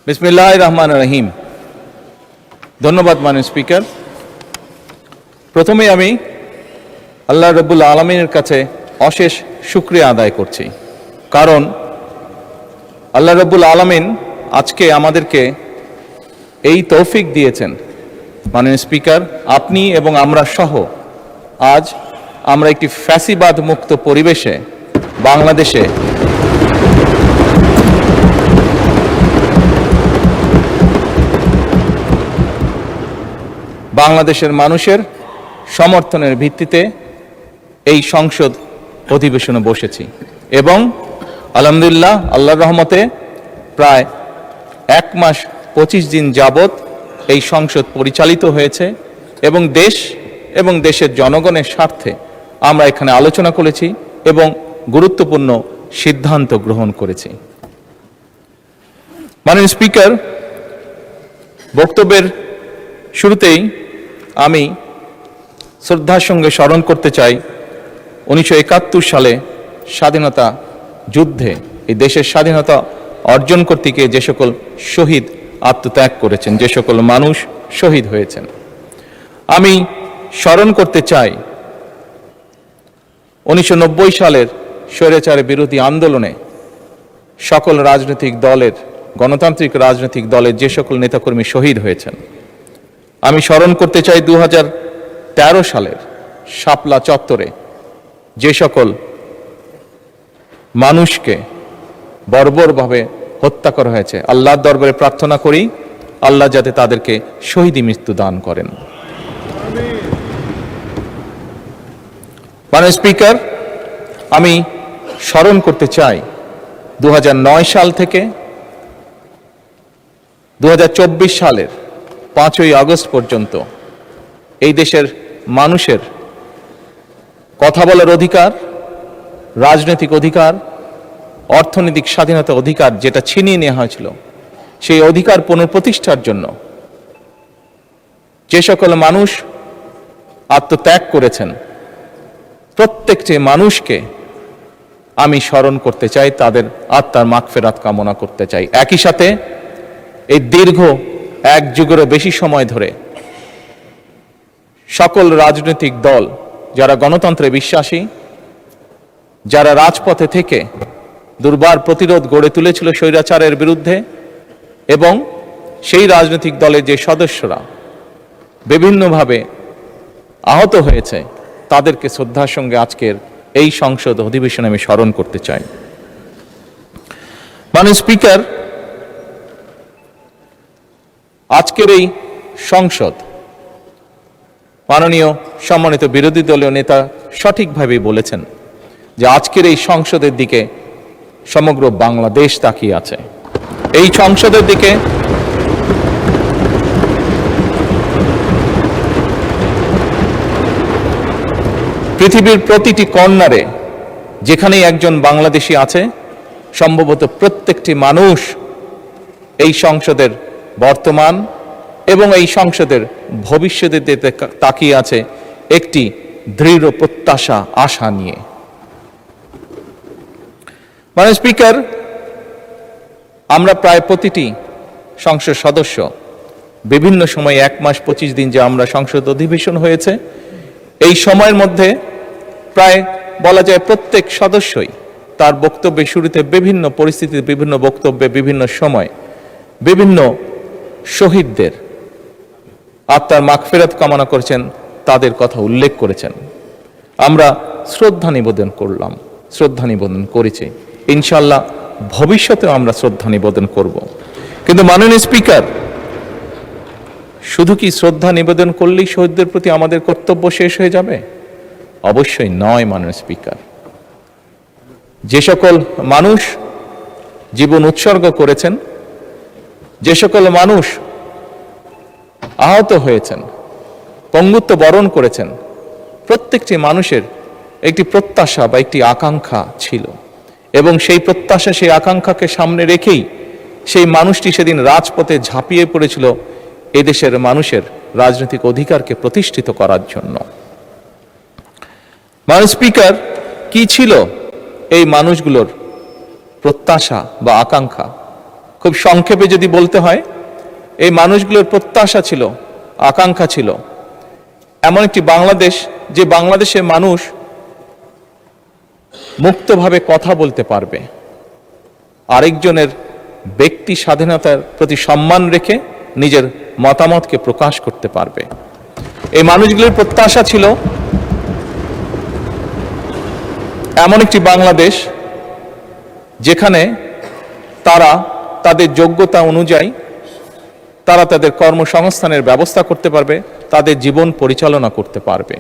বিসমিল্লাহির রহমানির রহিম। ধন্যবাদ মাননীয় স্পিকার। প্রথমেই আমি আল্লাহ রাব্বুল আলামিনের কাছে অশেষ শুকরিয়া আদায় করছি, কারণ আল্লাহ রাব্বুল আলামিন আজকে আমাদেরকে এই তৌফিক দিয়েছেন। মাননীয় স্পিকার, আপনি এবং আমরা সহ আজ আমরা একটি ফ্যাসিবাদ মুক্ত পরিবেশে বাংলাদেশের মানুষের সমর্থনের ভিত্তিতে এই সংসদ অধিবেশনে বসেছি এবং আলহামদুলিল্লাহ আল্লাহর রহমতে প্রায় 1 মাস 25 দিন যাবত এই সংসদ পরিচালিত হয়েছে এবং দেশ এবং দেশের জনগণের স্বার্থে আমরা এখানে আলোচনা করেছি এবং গুরুত্বপূর্ণ সিদ্ধান্ত গ্রহণ করেছি। মাননীয় স্পিকার, বক্তব্যের শুরুতেই আমি শ্রদ্ধার সঙ্গে স্মরণ করতে চাই 1971 সালে স্বাধীনতা যুদ্ধে এই দেশের স্বাধীনতা অর্জন করতে গিয়ে যে সকল শহীদ আত্মত্যাগ করেছেন, যে সকল মানুষ শহীদ হয়েছেন। আমি স্মরণ করতে চাই 1990 সালের স্বৈরাচার বিরোধী আন্দোলনে সকল রাজনৈতিক দলের, গণতান্ত্রিক রাজনৈতিক দলের যে সকল নেতাকর্মী শহীদ হয়েছেন। আমি স্মরণ করতে চাই 2013 সালের শাপলা চত্বরে যে সকল মানুষকে বর্বরভাবে হত্যা করা হয়েছে। আল্লাহর দরবারে প্রার্থনা করি আল্লাহ যাতে তাদেরকে শহীদি মৃত্যু দান করেন। মাননীয় স্পিকার, আমি স্মরণ করতে চাই 2009 সাল থেকে 2024 সালের 5ই আগস্ট পর্যন্ত এই দেশের মানুষের কথা বলার অধিকার, রাজনৈতিক অধিকার, অর্থনৈতিক স্বাধীনতা অধিকার যেটা ছিনিয়ে নেওয়া হয়েছিল, সেই অধিকার পুনঃপ্রতিষ্ঠার জন্য যে সকল মানুষ আত্মত্যাগ করেছেন প্রত্যেকটি মানুষকে আমি স্মরণ করতে চাই, তাদের আত্মার মাগফিরাত কামনা করতে চাই। একই সাথে এই দীর্ঘ 1 যুগেরও বেশি সময় ধরে সকল রাজনৈতিক দল যারা গণতন্ত্রে বিশ্বাসী, যারা রাজপথে থেকে দুর্বার প্রতিরোধ গড়ে তুলেছিল স্বৈরাচারের বিরুদ্ধে, এবং সেই রাজনৈতিক দলের যে সদস্যরা বিভিন্নভাবে আহত হয়েছে তাদেরকে শ্রদ্ধার সঙ্গে আজকের এই সংসদ অধিবেশনে আমি স্মরণ করতে চাই। মাননীয় স্পিকার, আজকের এই সংসদ, মাননীয় সম্মানিত বিরোধী দলীয় নেতা সঠিকভাবেই বলেছেন যে আজকের এই সংসদের দিকে সমগ্র বাংলাদেশ তাকিয়ে আছে। এই সংসদের দিকে পৃথিবীর প্রতিটি কর্নারে যেখানেই একজন বাংলাদেশী আছে, সম্ভবত প্রত্যেকটি মানুষ এই সংসদের বর্তমান এবং এই সংসদের ভবিষ্যতের দিকে তাকিয়ে আছে একটি দৃঢ় প্রত্যাশা, আশা নিয়ে। মাননীয় স্পিকার, আমরা প্রায় প্রতিটি সংসদ সদস্য বিভিন্ন সময় 1 মাস 25 দিন যে আমরা সংসদ অধিবেশন হয়েছে, এই সময়ের মধ্যে প্রায় বলা যায় প্রত্যেক সদস্যই তার বক্তব্যের শুরুতে বিভিন্ন পরিস্থিতিতে, বিভিন্ন বক্তব্যে, বিভিন্ন সময় বিভিন্ন শহীদদের আত্মার মাগফিরাত কামনা করেছেন, তাদের কথা উল্লেখ করেছেন। আমরা শ্রদ্ধা নিবেদন করলাম, শ্রদ্ধা নিবেদন করেছি, ইনশাআল্লাহ ভবিষ্যতেও আমরা শ্রদ্ধা নিবেদন করব। কিন্তু মাননীয় স্পিকার, শুধু কি শ্রদ্ধা নিবেদন করলেই শহীদদের প্রতি আমাদের কর্তব্য শেষ হয়ে যাবে? অবশ্যই নয়। মাননীয় স্পিকার, যে সকল মানুষ জীবন উৎসর্গ করেছেন, যে সকল মানুষ আহত হয়েছেন, পঙ্গুত্ব বরণ করেছেন, প্রত্যেকটি মানুষের একটি প্রত্যাশা বা একটি আকাঙ্ক্ষা ছিল এবং সেই প্রত্যাশা, সেই আকাঙ্ক্ষাকে সামনে রেখেই সেই মানুষটি সেদিন রাজপথে ঝাঁপিয়ে পড়েছিল এদেশের মানুষের রাজনৈতিক অধিকারকে প্রতিষ্ঠিত করার জন্য। মাননীয় স্পিকার, কি ছিল এই মানুষগুলোর প্রত্যাশা বা আকাঙ্ক্ষা? খুব সংক্ষেপে যদি বলতে হয়, এই মানুষগুলোর প্রত্যাশা ছিল, আকাঙ্ক্ষা ছিল এমন একটি বাংলাদেশ, যে বাংলাদেশের মানুষ মুক্তভাবে কথা বলতে পারবে, আরেকজনের ব্যক্তি স্বাধীনতার প্রতি সম্মান রেখে নিজের মতামতকে প্রকাশ করতে পারবে। এই মানুষগুলোর প্রত্যাশা ছিল এমন একটি বাংলাদেশ যেখানে তারা তাদের যোগ্যতা অনুযায়ী তারা তাদের কর্মসংস্থানের ব্যবস্থা করতে পারবে, তাদের জীবন পরিচালনা করতে পারবে।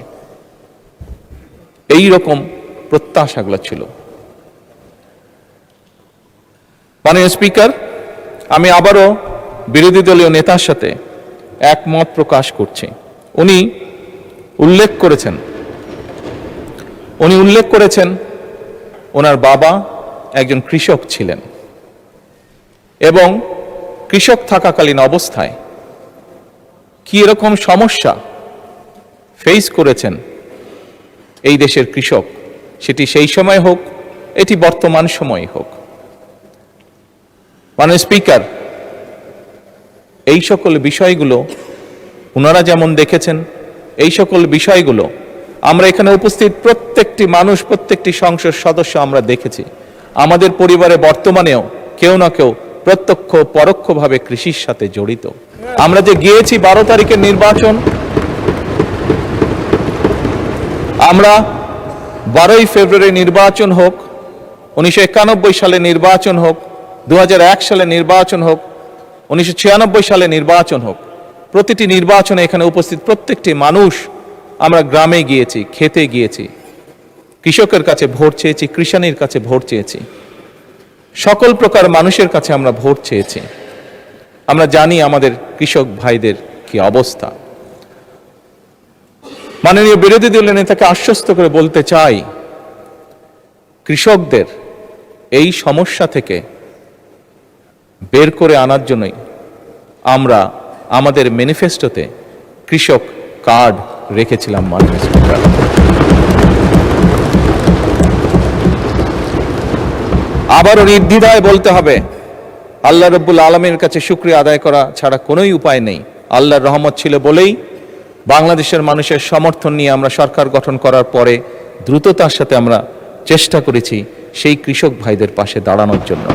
এই রকম প্রত্যাশাগুলো ছিল। মাননীয় স্পিকার, আমি আবারও বিরোধী দলীয় নেতার সাথে একমত প্রকাশ করছি। উনি উল্লেখ করেছেন ওনার বাবা একজন কৃষক ছিলেন এবং কৃষক থাকাকালীন অবস্থায় কি এরকম সমস্যা ফেস করেছেন এই দেশের কৃষক, সেটি সেই সময় হোক, এটি বর্তমান সময় হোক। মাননীয় স্পিকার, এই সকল বিষয়গুলো ওনারা যেমন দেখেছেন, এই সকল বিষয়গুলো আমরা এখানে উপস্থিত প্রত্যেকটি মানুষ, প্রত্যেকটি সংসদ সদস্য আমরা দেখেছি। আমাদের পরিবারে বর্তমানেও কেউ না কেউ প্রত্যক্ষ পরোক্ষভাবে কৃষির সাথে জড়িত। আমরা যে গিয়েছি 12 তারিখের নির্বাচন, আমরা 12ই ফেব্রুয়ারি নির্বাচন হোক, 1991 সালে নির্বাচন হোক, 2001 সালে নির্বাচন হোক, 1996 সালে নির্বাচন হোক, প্রতিটি নির্বাচনে এখানে উপস্থিত প্রত্যেকটি মানুষ আমরা গ্রামে গিয়েছি, খেতে গিয়েছি, কৃষকের কাছে ভোট চেয়েছি, কৃষাণীর কাছে ভোট চেয়েছি, সকল প্রকার মানুষের কাছে আমরা ভোট চেয়েছি। আমরা জানি আমাদের কৃষক ভাইদের কি অবস্থা। মাননীয় বিরোধী দলের নেতাকে আশ্বস্ত করে বলতে চাই, কৃষকদের এই সমস্যা থেকে বের করে আনার জন্যই আমরা আমাদের ম্যানিফেস্টোতে কৃষক কার্ড রেখেছিলাম। মাননীয় স্পিকার, আবারও নির্দ্বিধায় বলতে হবে, আল্লাহ রব্বুল আলমীর কাছে শুকরিয়া আদায় করা ছাড়া কোনোই উপায় নেই। আল্লাহর রহমত ছিল বলেই বাংলাদেশের মানুষের সমর্থন নিয়ে আমরা সরকার গঠন করার পরে দ্রুততার সাথে আমরা চেষ্টা করেছি সেই কৃষক ভাইদের পাশে দাঁড়ানোর জন্য।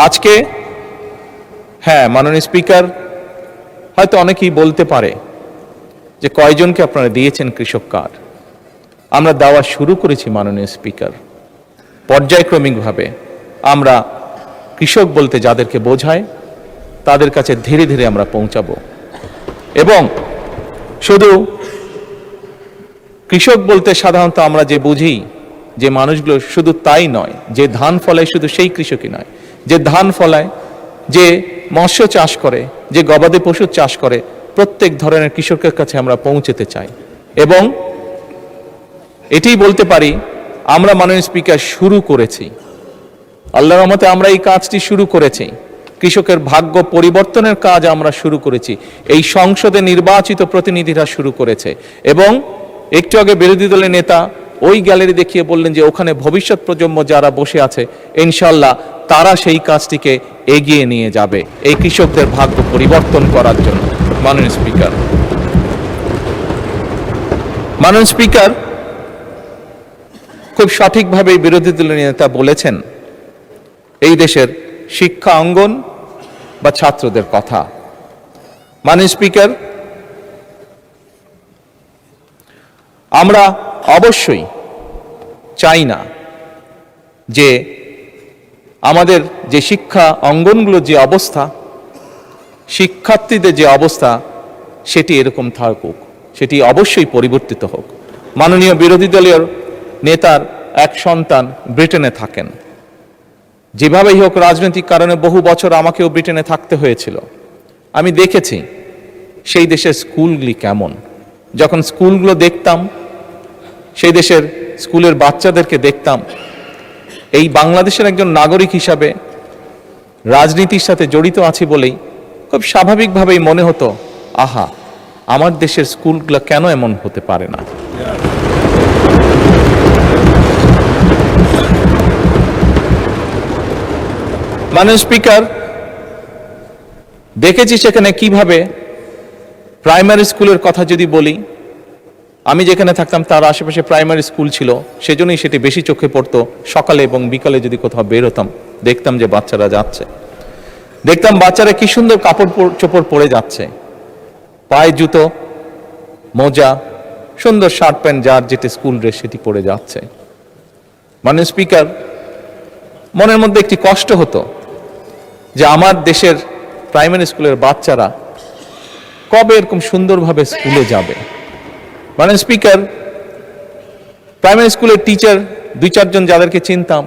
আজকে হ্যাঁ, মাননীয় স্পিকার, হয়তো অনেকেই বলতে পারে যে কয়জনকে আপনারা দিয়েছেন কৃষক কার্ড। আমরা দেওয়া শুরু করেছি মাননীয় স্পিকার, পর্যায়ক্রমিকভাবে আমরা কৃষক বলতে যাদেরকে বোঝায় তাদের কাছে ধীরে ধীরে আমরা পৌঁছাবো। এবং শুধু কৃষক বলতে সাধারণত আমরা যে বুঝি যে মানুষগুলো, শুধু তাই নয়, যে ধান ফলায় শুধু সেই কৃষকই নয়, যে ধান ফলায়, যে মৎস্য চাষ করে, যে গবাদি পশু চাষ করে, প্রত্যেক ধরনের কৃষকের কাছে আমরা পৌঁছতে চাই। এবং এটাই বলতে পারি, আমরা মাননীয় স্পিকার শুরু করেছি, আল্লাহর রহমতে আমরা এই কাজটি শুরু করেছি, কৃষকের ভাগ্য পরিবর্তনের কাজ আমরা শুরু করেছি, এই সংসদে নির্বাচিত প্রতিনিধিরা শুরু করেছে। এবং একটু আগে বিরোধী দলের নেতা ওই গ্যালারি দেখিয়ে বললেন যে ওখানে ভবিষ্যৎ প্রজন্ম যারা বসে আছে, ইনশাল্লাহ তারা সেই কাজটিকে এগিয়ে নিয়ে যাবে এই কৃষকদের ভাগ্য পরিবর্তন করার জন্য। মাননীয় স্পিকার, খুব সঠিকভাবে বিরোধী দলের নেতা বলেছেন এই দেশের শিক্ষা অঙ্গন বা ছাত্রদের কথা। মাননীয় স্পিকার, আমরা অবশ্যই চাই না যে আমাদের যে শিক্ষা অঙ্গনগুলোর যে অবস্থা, শিক্ষার্থীদের যে অবস্থা, সেটি এরকম থাকুক, সেটি অবশ্যই পরিবর্তিত হোক। মাননীয় বিরোধী দলীয় নেতার এক সন্তান ব্রিটেনে থাকেন, যেভাবেই হোক রাজনৈতিক কারণে বহু বছর আমাকেও ব্রিটেনে থাকতে হয়েছিল। আমি দেখেছি সেই দেশের স্কুলগুলি কেমন। যখন স্কুলগুলো দেখতাম, সেই দেশের স্কুলের বাচ্চাদেরকে দেখতাম, এই বাংলাদেশের একজন নাগরিক হিসাবে রাজনীতির সাথে জড়িত আছি বলেই খুব স্বাভাবিকভাবেই মনে হতো, আহা, আমার দেশের স্কুলগুলো কেন এমন হতে পারে না। মাননীয় স্পিকার, দেখেছি সেখানে কিভাবে প্রাইমারি স্কুলের কথা যদি বলি, আমি যেখানে থাকতাম তার আশেপাশে প্রাইমারি স্কুল ছিল, সেজন্যই সেটি বেশি চোখে পড়তো। সকালে এবং বিকালে যদি কোথাও বের হতাম, দেখতাম যে বাচ্চারা যাচ্ছে, দেখতাম বাচ্চারা কি সুন্দর কাপড় চোপড় পরে যাচ্ছে, পায়ে জুতো, মোজা, সুন্দর শার্ট প্যান্ট, যার যেটি স্কুল ড্রেস সেটি পরে যাচ্ছে। মাননীয় স্পিকার, মনের মধ্যে একটি কষ্ট হতো যে আমার দেশের প্রাইমারি স্কুলের বাচ্চারা কবে এরকম সুন্দরভাবে স্কুলে যাবে। মাননীয় স্পিকার, প্রাইমারি স্কুলের টিচার 2-4 জন যাদেরকে চিনতাম,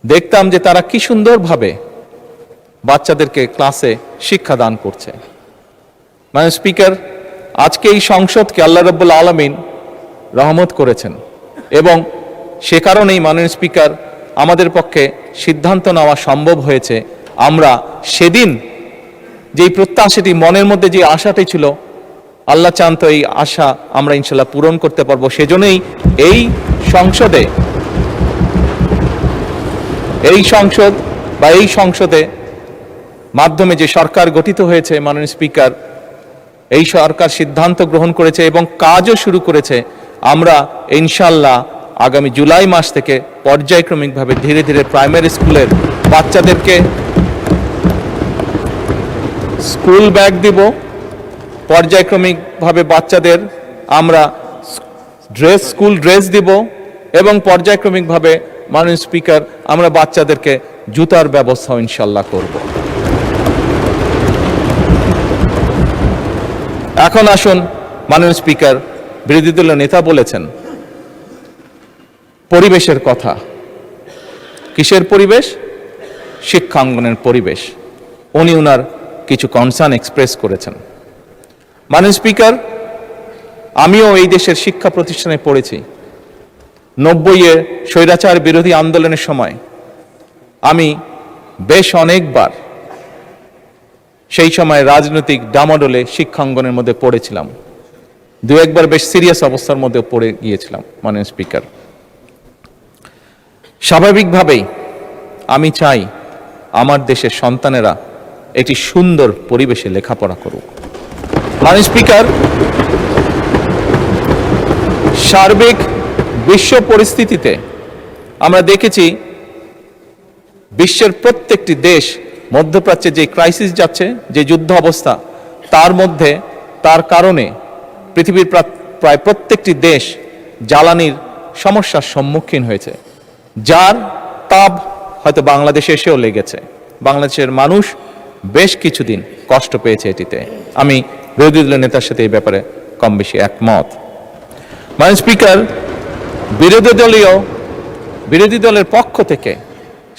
দেখতাম যে তারা কি সুন্দরভাবে বাচ্চাদেরকে ক্লাসে শিক্ষা দান করছে। মাননীয় স্পিকার, আজকে এই সংসদকে আল্লাহ রাব্বুল আলামিন রহমত করেছেন এবং সে কারণেই মাননীয় স্পিকার আমাদের পক্ষে সিদ্ধান্ত নেওয়া সম্ভব হয়েছে। আমরা সেদিন যেই প্রত্যাশাটি, মনের মধ্যে যে আশাটি ছিল, আল্লাহ চান তো এই আশা আমরা ইনশাল্লাহ পূরণ করতে পারবো। সেজন্যই এই সংসদে মাধ্যমে যে সরকার গঠিত হয়েছে, মাননীয় স্পিকার, এই সরকার সিদ্ধান্ত গ্রহণ করেছে এবং কাজও শুরু করেছে। আমরা ইনশাল্লাহ আগামী জুলাই মাস থেকে পর্যায়ক্রমিকভাবে ধীরে ধীরে প্রাইমারি স্কুলের বাচ্চাদেরকে স্কুল ব্যাগ দিব, পর্যায়ক্রমিকভাবে বাচ্চাদের আমরা স্কুল ড্রেস দিব এবং পর্যায়ক্রমিকভাবে মাননীয় স্পিকার আমরা বাচ্চাদেরকে জুতার ব্যবস্থা ইনশাল্লাহ করব। এখন আসুন, মাননীয় স্পিকার, বিরোধী দলীয় নেতা বলেছেন পরিবেশের কথা। কিসের পরিবেশ? শিক্ষাঙ্গনের পরিবেশ। উনি ওনার কিছু কনসার্ন এক্সপ্রেস করেছেন। মাননীয় স্পিকার, আমিও এই দেশের শিক্ষা প্রতিষ্ঠানে পড়েছি। 90-এ স্বৈরাচার বিরোধী আন্দোলনের সময় আমি বেশ অনেকবার সেই সময় রাজনৈতিক ডামাডোলে শিক্ষাঙ্গনের মধ্যে পড়েছিলাম। 2-1বার বেশ সিরিয়াস অবস্থার মধ্যে পড়ে গিয়েছিলাম। মাননীয় স্পিকার, স্বাভাবিকভাবেই আমি চাই আমার দেশের সন্তানেরা একটি সুন্দর পরিবেশে লেখাপড়া করুক। মাননীয় স্পিকার, সার্বিক বিশ্ব পরিস্থিতিতে আমরা দেখেছি বিশ্বের প্রত্যেকটি দেশ মধ্যপ্রাচ্যে যে ক্রাইসিস যাচ্ছে, যে যুদ্ধ অবস্থা, তার কারণে পৃথিবীর প্রায় প্রত্যেকটি দেশ জ্বালানির সমস্যার সম্মুখীন হয়েছে, যার তাপ হয়তো বাংলাদেশে এসেও লেগেছে। বাংলাদেশের মানুষ বেশ কিছুদিন কষ্ট পেয়েছে এটিতে। আমি বিরোধী দলের নেতার সাথে এই ব্যাপারে কম বেশি একমত। মাননীয় স্পিকার, বিরোধী দলের পক্ষ থেকে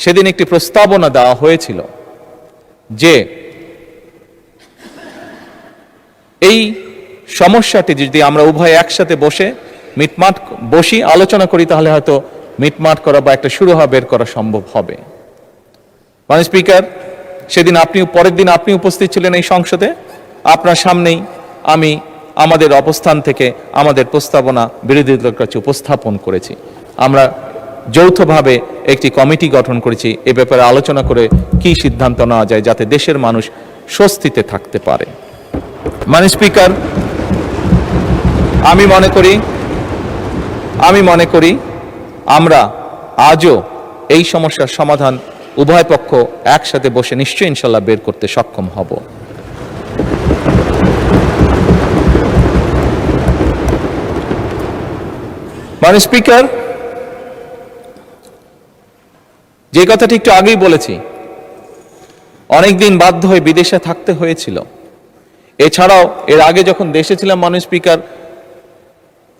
সেদিন একটি প্রস্তাবনা দেওয়া হয়েছিল যে এই সমস্যাটি যদি আমরা উভয় একসাথে বসি আলোচনা করি, তাহলে হয়তো মিটমাট করা বা একটা শুরু বের করা সম্ভব হবে। মাননীয় স্পিকার, সেদিন পরের দিন আপনি উপস্থিত ছিলেন এই সংসদে। আপনার সামনেই আমি আমাদের অবস্থান থেকে আমাদের প্রস্তাবনা বিরোধী দলের কাছে উপস্থাপন করেছি। আমরা যৌথভাবে একটি কমিটি গঠন করেছি এ ব্যাপারে আলোচনা করে কি সিদ্ধান্ত নেওয়া যায় যাতে দেশের মানুষ স্বস্তিতে থাকতে পারে। মাননীয় স্পিকার, আমি মনে করি আমরা আজও এই সমস্যার সমাধান উভয় পক্ষ একসাথে বসে নিশ্চয়ই ইনশাল্লাহ বের করতে সক্ষম হব। মাননীয় স্পিকার, যে কথাটি একটু আগেই বলেছি, অনেকদিন বাধ্য হয়ে বিদেশে থাকতে হয়েছিল। এছাড়াও এর আগে যখন দেশে ছিলাম, মাননীয় স্পিকার,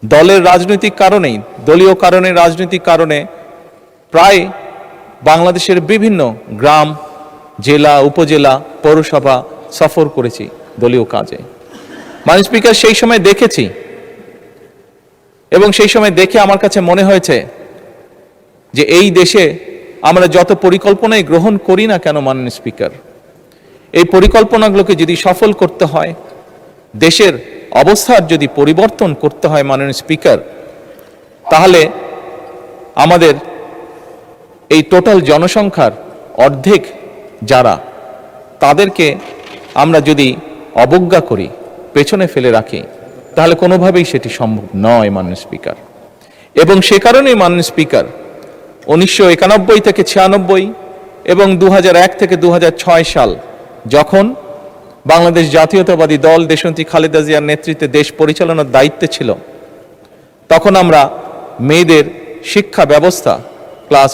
দলীয় রাজনৈতিক কারণে প্রায় বাংলাদেশের বিভিন্ন গ্রাম, জেলা, উপজেলা, পৌরসভা সফর করেছি দলীয় কাজে। মাননীয় স্পিকার, সেই সময় দেখেছি এবং সেই সময় দেখে আমার কাছে মনে হয়েছে যে এই দেশে আমরা যত পরিকল্পনাই গ্রহণ করি না কেন, মাননীয় স্পিকার, এই পরিকল্পনাগুলোকে যদি সফল করতে হয়, দেশের অবস্থার যদি পরিবর্তন করতে হয়, মাননীয় স্পিকার, তাহলে আমাদের এই টোটাল জনসংখ্যার অর্ধেক যারা, তাদেরকে আমরা যদি অবজ্ঞা করি, পেছনে ফেলে রাখি, তাহলে কোনোভাবেই সেটি সম্ভব নয় মাননীয় স্পিকার। এবং সে কারণেই মাননীয় স্পিকার 1991 থেকে 96 এবং 2001 থেকে 2006 সাল যখন বাংলাদেশ জাতীয়তাবাদী দল দেশনেত্রী খালেদা জিয়ার নেতৃত্বে দেশ পরিচালনার দায়িত্বে ছিল, তখন আমরা মেয়েদের শিক্ষা ব্যবস্থা ক্লাস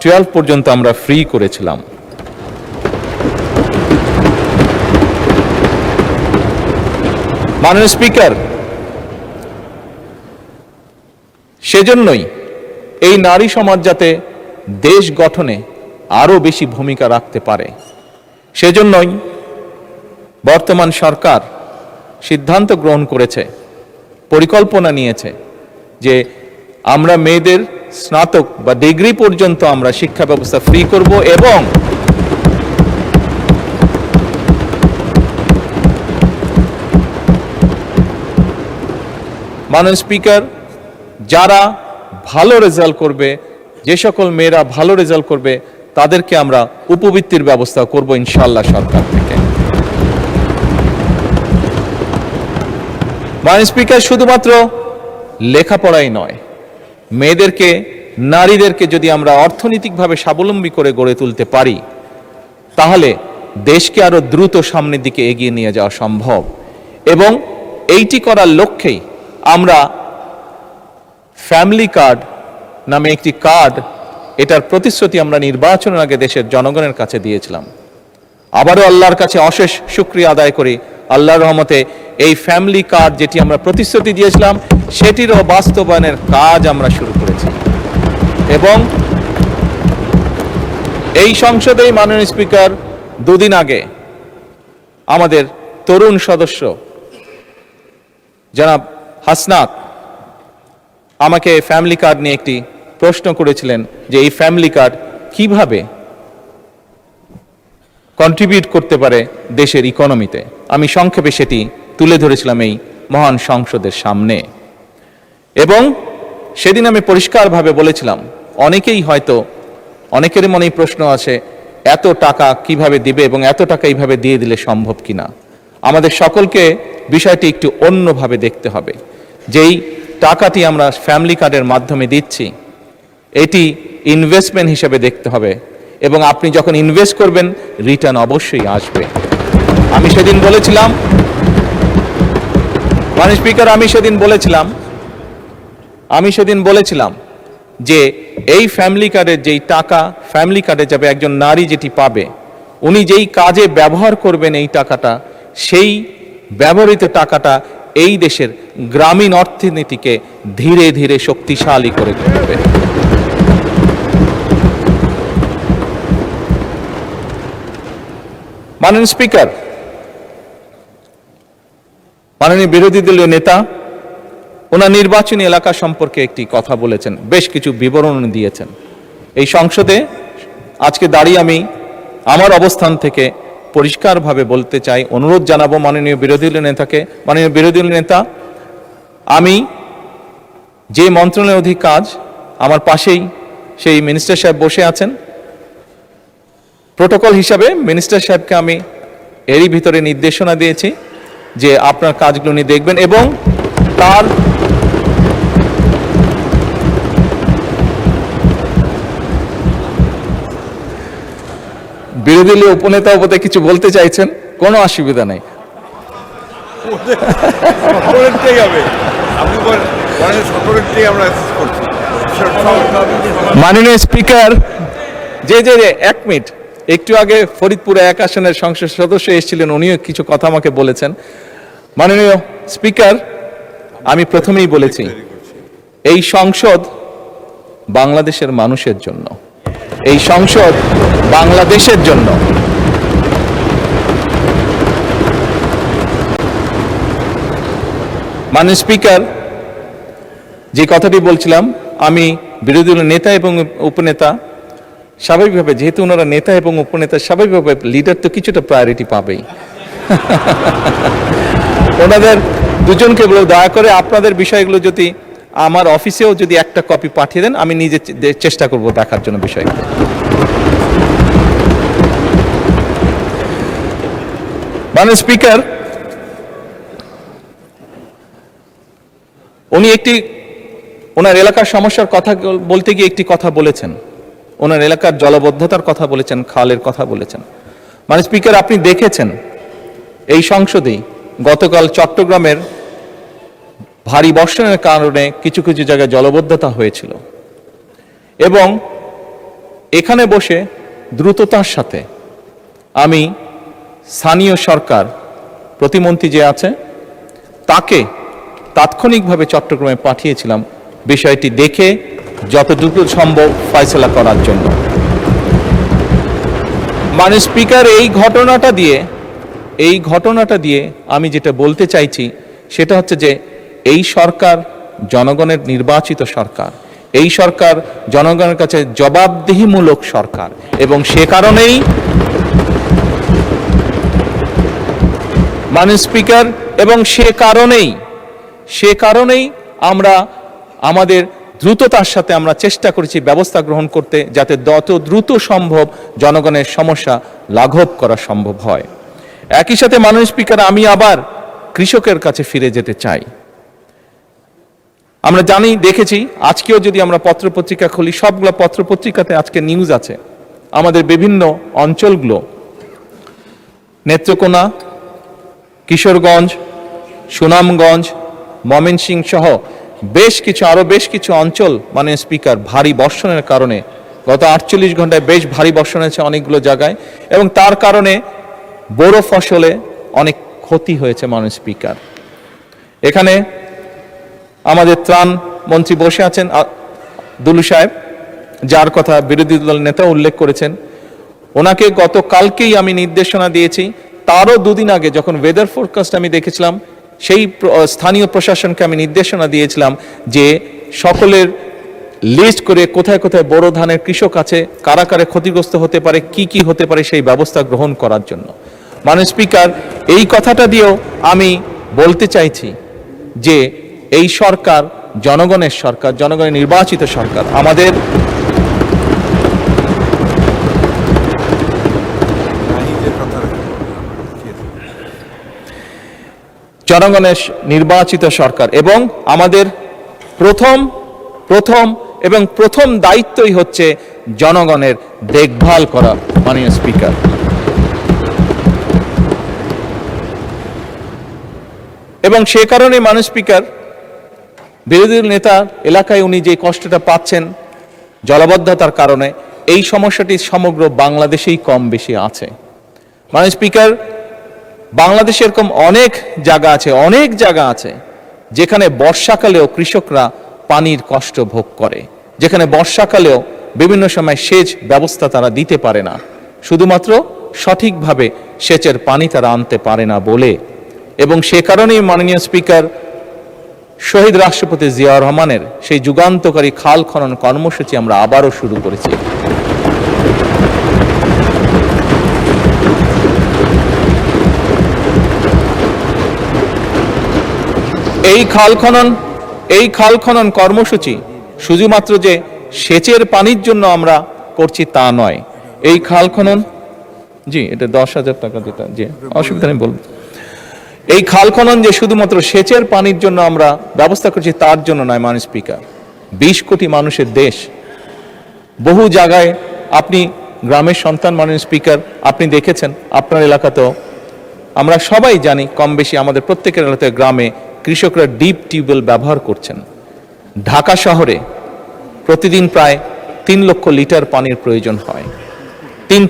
12 পর্যন্ত আমরা ফ্রি করেছিলাম। মাননীয় স্পিকার, সেজন্যই এই নারী সমাজ যাতে দেশ গঠনে আরো বেশি ভূমিকা রাখতে পারে, সেজন্যই বর্তমান সরকার সিদ্ধান্ত গ্রহণ করেছে, পরিকল্পনা নিয়েছে যে আমরা মেয়েদের স্নাতক বা ডিগ্রি পর্যন্ত আমরা শিক্ষা ব্যবস্থা ফ্রি করব। এবং মাননীয় স্পিকার, যারা ভালো রেজাল্ট করবে, যে সকল মেয়েরা ভালো রেজাল্ট করবে, তাদেরকে আমরা উপবৃত্তির ব্যবস্থা করব ইনশাআল্লাহ সরকার থেকে। মাননীয় স্পিকার, শুধুমাত্র লেখাপড়াই নয়, মেয়েদেরকে, নারীদেরকে যদি আমরা অর্থনৈতিকভাবে স্বাবলম্বী করে গড়ে তুলতে পারি, তাহলে দেশকে আরো দ্রুত সামনের দিকে এগিয়ে নিয়ে যাওয়া সম্ভব। এবং এইটি করার লক্ষ্যেই আমরা ফ্যামিলি কার্ড নামে একটি কার্ড, এটার প্রতিশ্রুতি আমরা নির্বাচনের আগে দেশের জনগণের কাছে দিয়েছিলাম। আবারও আল্লাহর কাছে অশেষ শুকরিয়া আদায় করি, আল্লাহর রহমতে এই ফ্যামিলি কার্ড যেটি আমরা প্রতিশ্রুতি দিয়েছিলাম, সেটিরও বাস্তবায়নের কাজ আমরা শুরু করেছি। এবং এই সংসদেই মাননীয় স্পিকার, দুদিন আগে আমাদের তরুণ সদস্য জনাব হাসনাত আমাকে ফ্যামিলি কার্ড নিয়ে একটি প্রশ্ন করেছিলেন যে এই ফ্যামিলি কার্ড কিভাবে কন্ট্রিবিউট করতে পারে দেশের ইকোনমিতে। আমি সংক্ষেপে সেটি তুলে ধরেছিলাম এই মহান সংসদের সামনে। এবং সেদিন আমি পরিষ্কারভাবে বলেছিলাম, অনেকেই হয়তো, অনেকের মনেই প্রশ্ন আছে এত টাকা কিভাবে দিবে এবং এত টাকা এইভাবে দিয়ে দিলে সম্ভব কিনা। আমাদের সকলকে বিষয়টি একটু অন্যভাবে দেখতে হবে। যেই টাকাটি আমরা ফ্যামিলি কার্ডের মাধ্যমে দিচ্ছি, এটি ইনভেস্টমেন্ট হিসেবে দেখতে হবে, এবং আপনি যখন ইনভেস্ট করবেন রিটার্ন অবশ্যই আসবে। আমি সেদিন বলেছিলাম, মাননীয় স্পিকার, আমি সেদিন বলেছিলাম যে এই ফ্যামিলি কার্ডের যেই টাকা ফ্যামিলি কার্ডে যাবে, একজন নারী যেটি পাবে, উনি যেই কাজে ব্যবহার করবেন এই টাকাটা, সেই ব্যবহৃত টাকাটা এই দেশের গ্রামীণ অর্থনীতিকে ধীরে ধীরে শক্তিশালী করে তুলবে। মাননীয় স্পিকার, মাননীয় বিরোধী দলীয় নেতা ওনার নির্বাচনী এলাকা সম্পর্কে একটি কথা বলেছেন, বেশ কিছু বিবরণ দিয়েছেন। এই সংসদে আজকে দাঁড়িয়ে আমি আমার অবস্থান থেকে পরিষ্কারভাবে বলতে চাই, অনুরোধ জানাবো মাননীয় বিরোধী দলীয় নেতাকে, মাননীয় বিরোধী দলীয় নেতা, আমি যে মন্ত্রণালয়ের অধীন কাজ, আমার পাশেই সেই মিনিস্টার সাহেব বসে আছেন। প্রোটোকল হিসাবে মিনিস্টার সাহেবকে আমি এরই ভিতরে নির্দেশনা দিয়েছি যে আপনার কাজগুলো উনি দেখবেন, এবং তার বিরোধী দলীয় উপনেতা বোধহয় কিছু বলতে চাইছেন, কোনো অসুবিধা নেই। মাননীয় স্পিকার, যে এক মিনিট, একটু আগে ফরিদপুর 1 আসনের সংসদ সদস্য এসেছিলেন, উনিও কিছু কথা আমাকে বলেছেন। মাননীয় স্পিকার, আমি প্রথমেই বলেছি এই সংসদ বাংলাদেশের মানুষের জন্য, এই সংসদ বাংলাদেশের জন্য। মাননীয় স্পিকার, যে কথাটি বলছিলাম, আমি বিরোধী দলের নেতা এবং উপনেতা, স্বাভাবিকভাবে যেহেতু ওনারা নেতা এবং উপনেতা, স্বাভাবিকভাবে লিডার তো কিছুটা প্রায়োরিটি পাবেই। ওনাদের দুজনকে বলে দয়া করে আপনাদের বিষয়গুলো যদি আমার অফিসেও যদি একটা কপি পাঠিয়ে দেন, আমি নিজে চেষ্টা করব দেখার জন্য বিষয়গুলো। মাননীয় স্পিকার, উনি ওনার এলাকার সমস্যার কথা বলতে গিয়ে একটি কথা বলেছেন, ওনার এলাকার জলবদ্ধতার কথা বলেছেন, খালের কথা বলেছেন। মাননীয় স্পিকার, আপনি দেখেছেন এই সংসদেই গতকাল চট্টগ্রামের ভারী বর্ষণের কারণে কিছু কিছু জায়গায় জলবদ্ধতা হয়েছিল এবং এখানে বসে দ্রুততার সাথে আমি স্থানীয় সরকার প্রতিমন্ত্রী যে আছে তাকে তাৎক্ষণিকভাবে চট্টগ্রামে পাঠিয়েছিলাম বিষয়টি দেখে যতটুকু সম্ভব ফয়সালা করার জন্য। মাননীয় স্পিকার, এই ঘটনাটা দিয়ে আমি যেটা বলতে চাইছি সেটা হচ্ছে যে এই সরকার জনগণের নির্বাচিত সরকার, এই সরকার জনগণের কাছে জবাবদিহিমূলক সরকার এবং সে কারণেই মাননীয় স্পিকার এবং সে কারণেই আমরা আমাদের দ্রুততার সাথে আমরা চেষ্টা করেছি ব্যবস্থা গ্রহণ করতে যাতে যত দ্রুত সম্ভব জনগণের সমস্যা লাঘব করা সম্ভব হয়। একই সাথে মাননীয় স্পিকার, আমি আবার কৃষকের কাছে ফিরে যেতে চাই। আমরা দেখেছি আজকেও যদি আমরা পত্রপত্রিকা খুলি, সবগুলো পত্রপত্রিকাতে আজকে নিউজ আছে আমাদের বিভিন্ন অঞ্চলগুলো, নেত্রকোনা, কিশোরগঞ্জ, সুনামগঞ্জ, ময়মনসিংহ সহ আরো বেশ কিছু অঞ্চল মাননীয় স্পিকার ভারী বর্ষণের কারণে গত 48 ঘন্টায় বেশ ভারী বর্ষণ হয়েছে অনেকগুলো জায়গায় এবং তার কারণে বড় ফসলে অনেক ক্ষতি হয়েছে। মাননীয় স্পিকার, এখানে আমাদের ত্রাণ মন্ত্রী বসে আছেন দুলু সাহেব, যার কথা বিরোধী দল নেতা উল্লেখ করেছেন। ওনাকে গতকালকেই আমি নির্দেশনা দিয়েছি, তারও দুদিন আগে যখন ওয়েদার ফোরকাস্ট আমি দেখেছিলাম সেই স্থানীয় প্রশাসনকে আমি নির্দেশনা দিয়েছিলাম যে সকলের লিস্ট করে কোথায় কোথায় বড় ধানের কৃষক আছে, কারা কারা ক্ষতিগ্রস্ত হতে পারে, কি হতে পারে সেই ব্যবস্থা গ্রহণ করার জন্য। মাননীয় স্পিকার, এই কথাটা দিয়েও আমি বলতে চাইছি যে এই সরকার জনগণের সরকার, জনগণের নির্বাচিত সরকার। আমাদের জনগণের নির্বাচিত সরকার এবং আমাদের প্রথম দায়িত্বই হচ্ছে জনগণের দেখভাল করা। মাননীয় স্পিকার, এবং সে কারণে মাননীয় স্পিকার, বিরোধী নেতা এলাকায় উনি যে কষ্টটা পাচ্ছেন জলাবদ্ধতার কারণে, এই সমস্যাটি সমগ্র বাংলাদেশেই কম বেশি আছে। মাননীয় স্পিকার, বাংলাদেশে এরকম অনেক জায়গা আছে যেখানে বর্ষাকালেও কৃষকরা পানির কষ্ট ভোগ করে, যেখানে বর্ষাকালেও বিভিন্ন সময় সেচ ব্যবস্থা তারা দিতে পারে না, শুধুমাত্র সঠিকভাবে সেচের পানি তারা আনতে পারে না বলে। এবং সে কারণেই মাননীয় স্পিকার, শহীদ রাষ্ট্রপতি জিয়াউর রহমানের সেই যুগান্তকারী খাল খনন কর্মসূচি আমরা আবারও শুরু করেছি। এই খাল খনন কর্মসূচি শুধুমাত্র যে সেচের পানির জন্য আমরা করছি তা নয়। এই খাল খনন, জি এটা 10,000 টাকা, যেটা যে অসুবিধা নেই বলবো। এই খাল খনন যে শুধুমাত্র সেচের পানির জন্য আমরা ব্যবস্থা করছি তার জন্য নয়। মাননীয় স্পিকার, 20 কোটি মানুষের দেশ, বহু জায়গায় আপনি গ্রামের সন্তান। মাননীয় স্পিকার, আপনি দেখেছেন আপনার এলাকাতেও, আমরা সবাই জানি কম বেশি আমাদের প্রত্যেকের এলাকাতে গ্রামে কৃষকরা ডিপ টিউবওয়েল ব্যবহার করছেন। ঢাকা শহরে প্রতিদিন প্রায় 3 লক্ষ লিটার পানির প্রয়োজন হয়। 3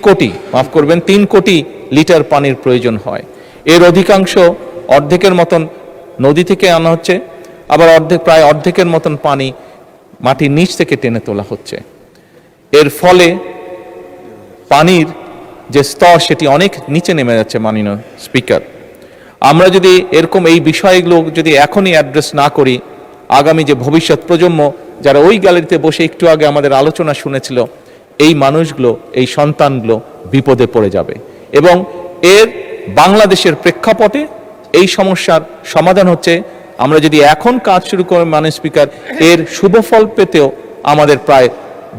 কোটি লিটার পানির প্রয়োজন হয়। এর অধিকাংশ, অর্ধেকের মতন নদী থেকে আনা হচ্ছে, আবার প্রায় অর্ধেকের মতন পানি মাটির নিচ থেকে টেনে তোলা হচ্ছে। এর ফলে পানির যে স্তর সেটি অনেক নিচে নেমে যাচ্ছে। মাননীয় স্পিকার, আমরা যদি এরকম এই বিষয়গুলো যদি এখনই অ্যাড্রেস না করি, আগামী যে ভবিষ্যৎ প্রজন্ম যারা ওই গ্যালারিতে বসে একটু আগে আমাদের আলোচনা শুনেছিল, এই মানুষগুলো, এই সন্তানগুলো বিপদে পড়ে যাবে। এবং এর বাংলাদেশের প্রেক্ষাপটে এই সমস্যার সমাধান হচ্ছে আমরা যদি এখন কাজ শুরু করি। মাননীয় স্পিকার, এর শুভ ফল পেতেও আমাদের প্রায়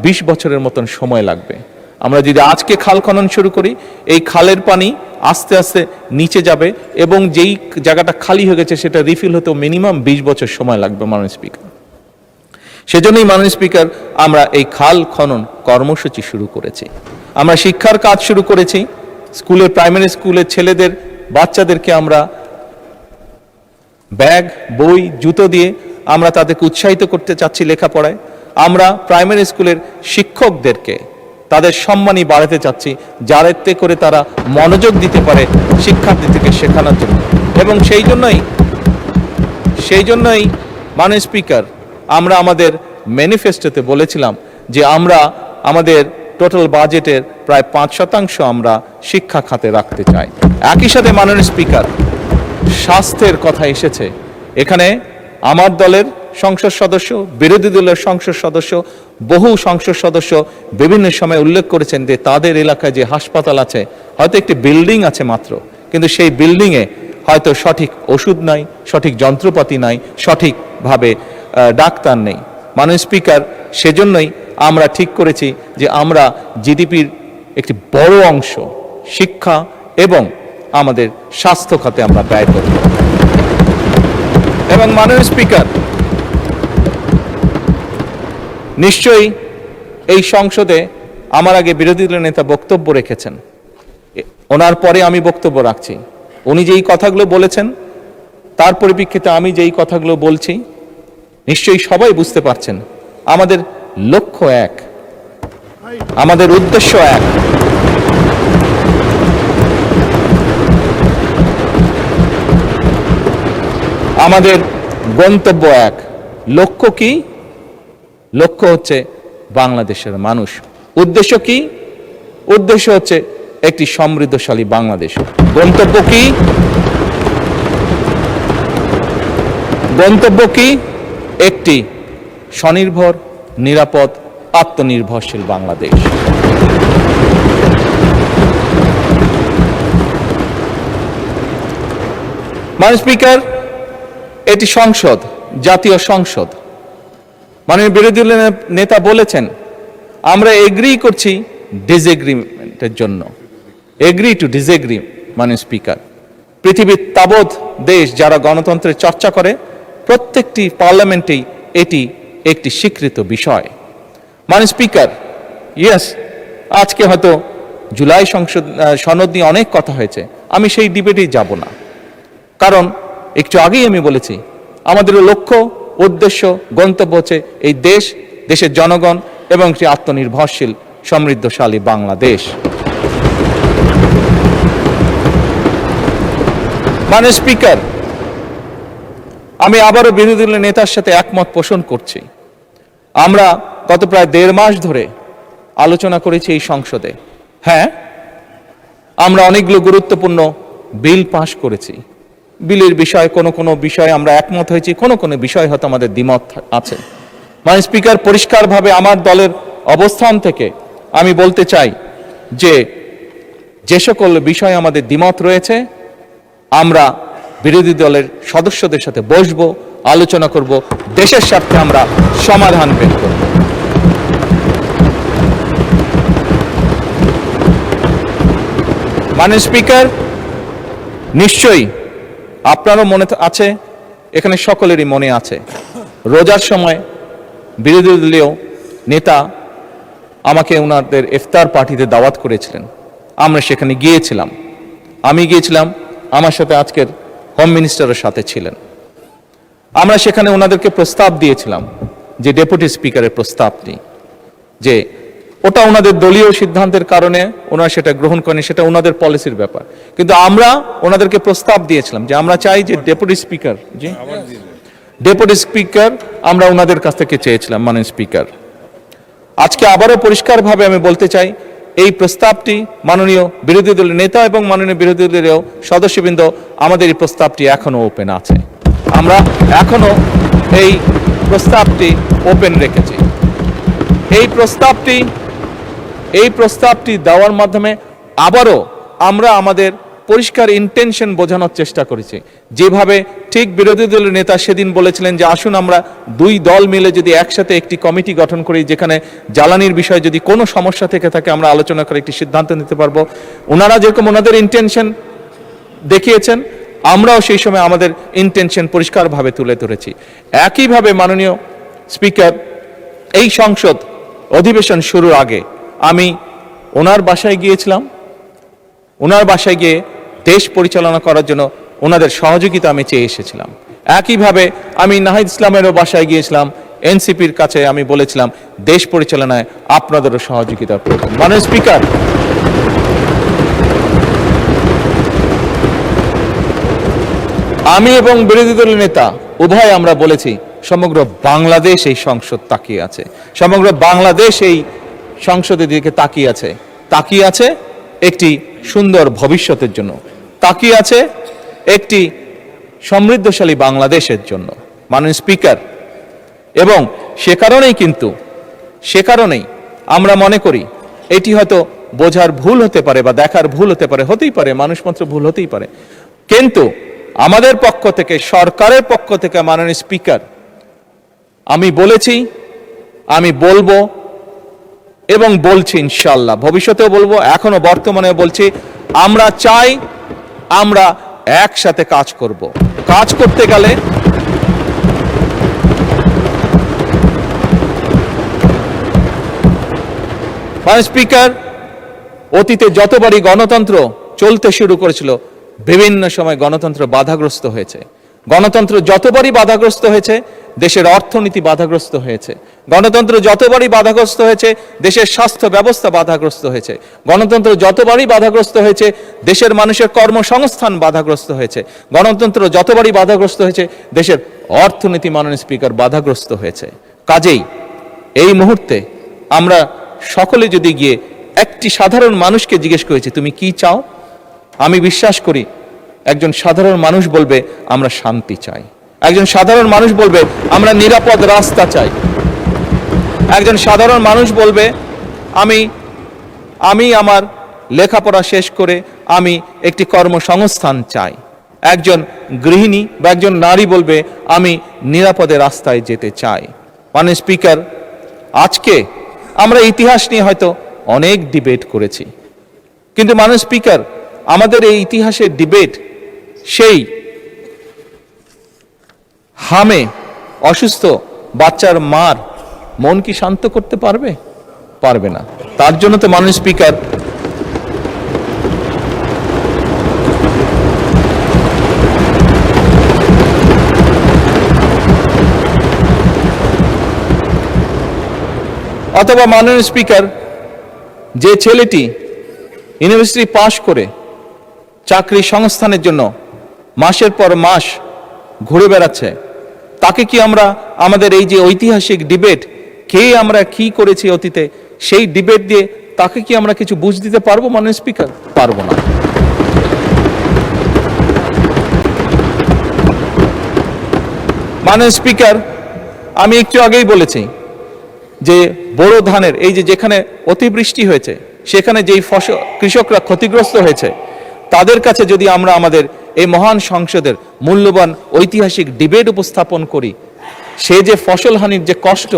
20 বছরের মতন সময় লাগবে। আমরা যদি আজকে খাল খনন শুরু করি, এই খালের পানি আস্তে আস্তে নিচে যাবে এবং যেই জায়গাটা খালি হয়ে গেছে সেটা রিফিল হতে মিনিমাম 20 বছর সময় লাগবে মাননীয় স্পিকার। সেজন্যই মাননীয় স্পিকার আমরা এই খাল খনন কর্মসূচি শুরু করেছি। আমরা শিক্ষার কাজ শুরু করেছি। স্কুলে, প্রাইমারি স্কুলের ছেলেদের, বাচ্চাদেরকে আমরা ব্যাগ, বই, জুতো দিয়ে আমরা তাদেরকে উৎসাহিত করতে চাচ্ছি লেখাপড়ায়। আমরা প্রাইমারি স্কুলের শিক্ষকদেরকে তাদের সম্মানই বাড়াতে চাচ্ছি, যাতে করে তারা মনোযোগ দিতে পারে শিক্ষার্থীদেরকে শেখানোর জন্য। এবং সেই জন্যই মাননীয় স্পিকার আমরা আমাদের ম্যানিফেস্টোতে বলেছিলাম যে আমরা আমাদের টোটাল বাজেটের প্রায় 5% আমরা শিক্ষা খাতে রাখতে চাই। একই সাথে মাননীয় স্পিকার স্বাস্থ্যের কথা এসেছে। এখানে আমার দলের সংসদ সদস্য, বিরোধী দলের সংসদ সদস্য, বহু সংসদ সদস্য বিভিন্ন সময় উল্লেখ করেছেন যে তাদের এলাকায় যে হাসপাতাল আছে, হয়তো একটি বিল্ডিং আছে মাত্র, কিন্তু সেই বিল্ডিংয়ে হয়তো সঠিক ওষুধ নাই, সঠিক যন্ত্রপাতি নাই, সঠিকভাবে ডাক্তার নেই। মাননীয় স্পিকার, সেজন্যই আমরা ঠিক করেছি যে আমরা জিডিপির একটি বড় অংশ শিক্ষা এবং আমাদের স্বাস্থ্য খাতে আমরা ব্যয় করব। এবং মাননীয় স্পিকার, নিশ্চয়ই এই সংসদে আমার আগে বিরোধী দলের নেতা বক্তব্য রেখেছেন, ওনার পরে আমি বক্তব্য রাখছি। উনি যেই কথাগুলো বলেছেন তার পরিপ্রেক্ষিতে আমি যেই কথাগুলো বলছি, নিশ্চয়ই সবাই বুঝতে পারছেন আমাদের লক্ষ্য এক, আমাদের উদ্দেশ্য এক। আমাদের গন্তব্য এক। লক্ষ্য কি? লক্ষ্য হচ্ছে বাংলাদেশের মানুষ। উদ্দেশ্য কি? উদ্দেশ্য হচ্ছে একটি সমৃদ্ধশালী বাংলাদেশ। গন্তব্য কি? গন্তব্য কি? একটি স্বনির্ভর, নিরাপদ, আত্মনির্ভরশীল বাংলাদেশ। মাননীয় স্পিকার, এটি সংসদ, জাতীয় সংসদ। মাননীয় বিরোধী দলের নেতা বলেছেন আমরা এগ্রি করছি ডিসএগ্রিমেন্টের জন্য। Agree to disagree. মাননীয় স্পিকার, পৃথিবীর তাবৎ দেশ যারা গণতন্ত্রের চর্চা করে, প্রত্যেকটি পার্লামেন্টেই এটি একটি স্বীকৃত বিষয়। মাননীয় স্পিকার, ইয়েস, আজকে হয়তো জুলাই সনদ নিয়ে অনেক কথা হয়েছে, আমি সেই ডিবেটেই যাব না। কারণ একটু আগেই আমি বলেছি আমাদের লক্ষ্য, উদ্দেশ্য, গন্তব্য হচ্ছে এই দেশ, দেশের জনগণ এবং একটি আত্মনির্ভরশীল সমৃদ্ধশালী বাংলাদেশ। মাননীয় স্পিকার, আমি আবারও বিরোধী দলের নেতার সাথে একমত পোষণ করছি। আমরা গত প্রায় 1.5 মাস ধরে আলোচনা করেছি এই সংসদে। হ্যাঁ, আমরা অনেকগুলো গুরুত্বপূর্ণ বিল পাশ করেছি। বিলের বিষয়ে কোনো বিষয়ে আমরা একমত হয়েছি, কোনো বিষয় হয়তো আমাদের দ্বিমত আছে। মাননীয় স্পিকার, পরিষ্কারভাবে আমার দলের অবস্থান থেকে আমি বলতে চাই যে সকল বিষয়ে আমাদের দ্বিমত রয়েছে আমরা বিরোধী দলের সদস্যদের সাথে বসবো, আলোচনা করব, দেশের স্বার্থে আমরা সমাধান বের করব। মাননীয় স্পিকার, নিশ্চয়ই আপনারও মনে আছে, এখানে সকলেরই মনে আছে, রোজার সময় বিরোধী দলীয় নেতা আমাকে ওনাদের ইফতার পার্টিতে দাওয়াত করেছিলেন। আমরা সেখানে গিয়েছিলাম। আমি গিয়েছিলাম, আমার সাথে আজকের হোম মিনিস্টারের সাথে ছিলেন। আমরা সেখানে ওনাদেরকে প্রস্তাব দিয়েছিলাম যে ডেপুটি স্পিকারের প্রস্তাবটি, যে ওটা ওনাদের দলীয় সিদ্ধান্তের কারণে ওনারা সেটা গ্রহণ করেন, সেটা ওনাদের পলিসির ব্যাপার। কিন্তু আমরা ওনাদেরকে প্রস্তাব দিয়েছিলাম যে আমরা চাই যে ডেপুটি স্পিকার আমরা ওনাদের কাছ থেকে চেয়েছিলাম। মাননীয় স্পিকার, আজকে আবারও পরিষ্কারভাবে আমি বলতে চাই, এই প্রস্তাবটি মাননীয় বিরোধী দলের নেতা এবং মাননীয় বিরোধী দলের সদস্যবৃন্দ, আমাদের এই প্রস্তাবটি এখনো ওপেন আছে। আমরা এখনো এই প্রস্তাবটি ওপেন রেখেছি। এই প্রস্তাবটি দেওয়ার মাধ্যমে আবারও আমরা আমাদের পরিষ্কার ইন্টেনশন বোঝানোর চেষ্টা করেছি। যেভাবে ঠিক বিরোধী দলের নেতা সেদিন বলেছিলেন যে আসুন আমরা দুই দল মিলে যদি একসাথে একটি কমিটি গঠন করি, যেখানে জ্বালানির বিষয়ে যদি কোনো সমস্যা থেকে থাকে আমরা আলোচনা করে একটি সিদ্ধান্ত নিতে পারবো। ওনারা যেরকম ওনাদের ইন্টেনশন দেখিয়েছেন, আমরাও সেই সময় আমাদের ইন্টেনশন পরিষ্কারভাবে তুলে ধরেছি। একইভাবে মাননীয় স্পিকার, এই সংসদ অধিবেশন শুরুর আগে আমি ওনার বাসায় গিয়েছিলাম। ওনার বাসায় গিয়ে দেশ পরিচালনা করার জন্য ওনাদের সহযোগিতা আমি চেয়ে এসেছিলাম। একইভাবে আমি নাহিদ ইসলামেরও বাসায় গিয়েছিলাম, এনসিপির কাছে আমি বলেছিলাম দেশ পরিচালনায় আপনাদেরও সহযোগিতার প্রয়োজন। মাননীয় স্পিকার, আমি এবং বিরোধী দলের নেতা উভয় আমরা বলেছি সমগ্র বাংলাদেশ এই সংসদ তাকিয়ে আছে, সমগ্র বাংলাদেশ এই সংসদের দিকে তাকিয়ে আছে একটি সুন্দর ভবিষ্যতের জন্য, তাকিয়ে আছে একটি সমৃদ্ধশালী বাংলাদেশের জন্য। মাননীয় স্পিকার, এবং সে কারণেই আমরা মনে করি এটি হয়তো বোঝার ভুল হতে পারে বা দেখার ভুল হতে পারে, হতেই পারে, মানুষ মাত্র ভুল হতেই পারে, কিন্তু আমাদের পক্ষ থেকে, সরকারের পক্ষ থেকে মাননীয় স্পিকার, আমি বলেছি, আমি বলবো এবং বলছি, ইনশাআল্লাহ ভবিষ্যতেও বলবো, এখনো বর্তমানেও বলছি, আমরা চাই আমরা একসাথে কাজ করব। কাজ করতে গেলে মাননীয় স্পিকার, অতীতে যতবারই গণতন্ত্র চলতে শুরু করেছিল বিভিন্ন সময় গণতন্ত্র বাধাগ্রস্ত হয়েছে। গণতন্ত্র যতবারই বাধাগ্রস্ত হয়েছে দেশের অর্থনীতি বাধাগ্রস্ত হয়েছে। গণতন্ত্র যতবারই বাধাগ্রস্ত হয়েছে দেশের স্বাস্থ্য ব্যবস্থা বাধাগ্রস্ত হয়েছে। গণতন্ত্র যতবারই বাধাগ্রস্ত হয়েছে দেশের মানুষের কর্মসংস্থান বাধাগ্রস্ত হয়েছে। গণতন্ত্র যতবারই বাধাগ্রস্ত হয়েছে দেশের অর্থনীতি, মাননীয় স্পিকার, বাধাগ্রস্ত হয়েছে। কাজেই এই মুহূর্তে আমরা সকলে যদি গিয়ে একটি সাধারণ মানুষকে জিজ্ঞেস করেছি তুমি কি চাও, আমি বিশ্বাস করি একজন সাধারণ মানুষ বলবে আমরা শান্তি চাই, একজন সাধারণ মানুষ বলবে আমরা নিরাপদ রাস্তা চাই, একজন সাধারণ মানুষ বলবে আমি আমার লেখাপড়া শেষ করে আমি একটি কর্মসংস্থান চাই, একজন গৃহিণী বা একজন নারী বলবে আমি নিরাপদে রাস্তায় যেতে চাই। মাননীয় স্পিকার, আজকে আমরা ইতিহাস নিয়ে হয়তো অনেক ডিবেট করেছি, কিন্তু মাননীয় স্পিকার, আমাদের এই ইতিহাসের ডিবেট সেই হামে অসুস্থ বাচ্চার মার মন কি শান্ত করতে পারবে? পারবে না। তার জন্য তো মাননীয় স্পিকার, অথবা মাননীয় স্পিকার, যে ছেলেটি ইউনিভার্সিটি পাশ করে চাকরি সংস্থানের জন্য মাসের পর মাস ঘুরে বেড়াচ্ছে, তাকে কি আমরা আমাদের এই যে ঐতিহাসিক ডিবেট, কে আমরা কি করেছি অতীতে, সেই ডিবেট দিয়ে তাকে কি আমরা কিছু বুঝ দিতে পারবো? মাননীয় স্পিকার, পারবো না। মাননীয় স্পিকার, আমি একটু আগেই বলেছি যে বোরো ধানের এই যেখানে অতিবৃষ্টি হয়েছে সেখানে যেই ফসল কৃষকরা ক্ষতিগ্রস্ত হয়েছে, তাদের কাছে যদি আমরা আমাদের এই মহান সংসদের মূল্যবান ঐতিহাসিক ডিবেট উপস্থাপন করি, সে যে ফসল হানির যে কষ্ট,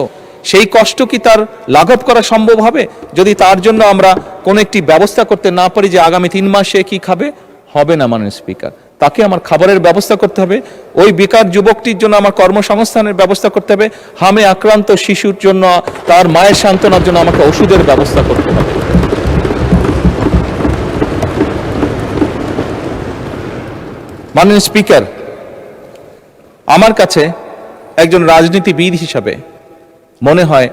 সেই কষ্ট কি তার লাঘব করা সম্ভব হবে যদি তার জন্য আমরা কোনো একটি ব্যবস্থা করতে না পারি যে আগামী 3 মাস সে কি খাবে? হবে না। মাননীয় স্পিকার, তাকে আমার খাবারের ব্যবস্থা করতে হবে, ওই বেকার যুবকটির জন্য আমার কর্মসংস্থানের ব্যবস্থা করতে হবে, হামে আক্রান্ত শিশুর জন্য তার মায়ের সান্ত্বনার জন্য আমাকে ওষুধের ব্যবস্থা করতে হবে। মাননীয় স্পিকার, আমার কাছে একজন রাজনীতিবিদ হিসাবে মনে হয়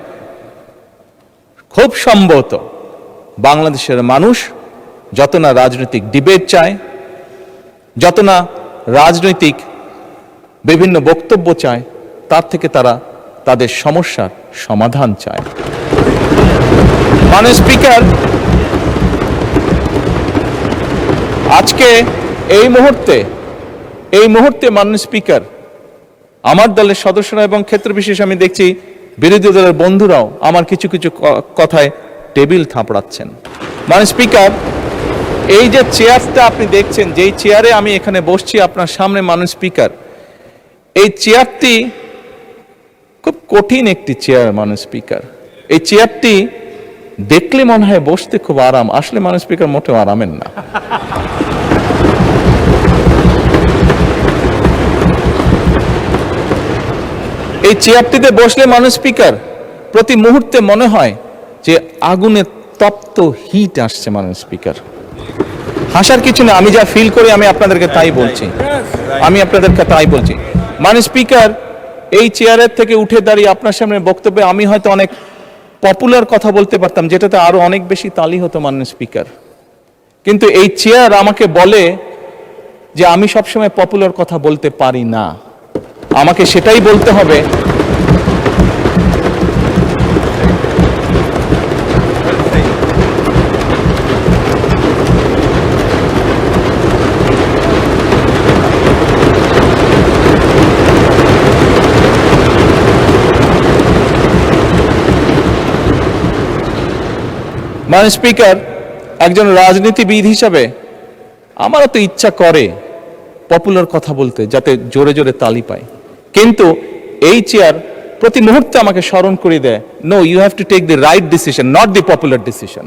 খুব সম্ভবত বাংলাদেশের মানুষ যত না রাজনৈতিক ডিবেট চায়, যত না রাজনৈতিক বিভিন্ন বক্তব্য চায়, তার থেকে তারা তাদের সমস্যার সমাধান চায়। মাননীয় স্পিকার, আজকে এই মুহূর্তে মাননীয় স্পিকার, আমার দলের সদস্যরা এবং ক্ষেত্র বিশেষ আমি দেখছি বিরোধী দলের বন্ধুরাও আমার কিছু কিছু কথায় টেবিল থাপড়াচ্ছেন। মাননীয় স্পিকার, এই যে চেয়ারটা আপনি দেখছেন, যেই চেয়ারে আমি এখানে বসছি আপনার সামনে, মাননীয় স্পিকার, এই চেয়ারটি খুব কঠিন একটি চেয়ার মাননীয় স্পিকার। এই চেয়ারটি দেখলে মনে হয় বসতে খুব আরাম, আসলে মাননীয় স্পিকার মোটেও আরামের না। এই চেয়ারটিতে বসলে মাননীয় স্পিকার প্রতি মুহূর্তে মনে হয় যে আগুনে তপ্ত হিট আসছে মাননীয় স্পিকার। হাসার কিছু না, আমি যা ফিল করি আমি আপনাদেরকে তাই বলছি, মাননীয় স্পিকার এই চেয়ারের থেকে উঠে দাঁড়িয়ে আপনার সামনে বক্তব্যে আমি হয়তো অনেক পপুলার কথা বলতে পারতাম, যেটাতে আরো অনেক বেশি তালি হতো মাননীয় স্পিকার। কিন্তু এই চেয়ার আমাকে বলে যে আমি সবসময় পপুলার কথা বলতে পারি না, আমাকে সেটাই বলতে হবে মাননীয় স্পিকার। একজন রাজনীতিবিদ হিসাবে আমারও তো ইচ্ছা করে পপুলার কথা বলতে, যাতে জোরে জোরে তালি পায়, কিন্তু এই চেয়ার প্রতি মুহূর্তে আমাকে স্মরণ করে দেয়, no, you have to take the right decision, not the popular decision.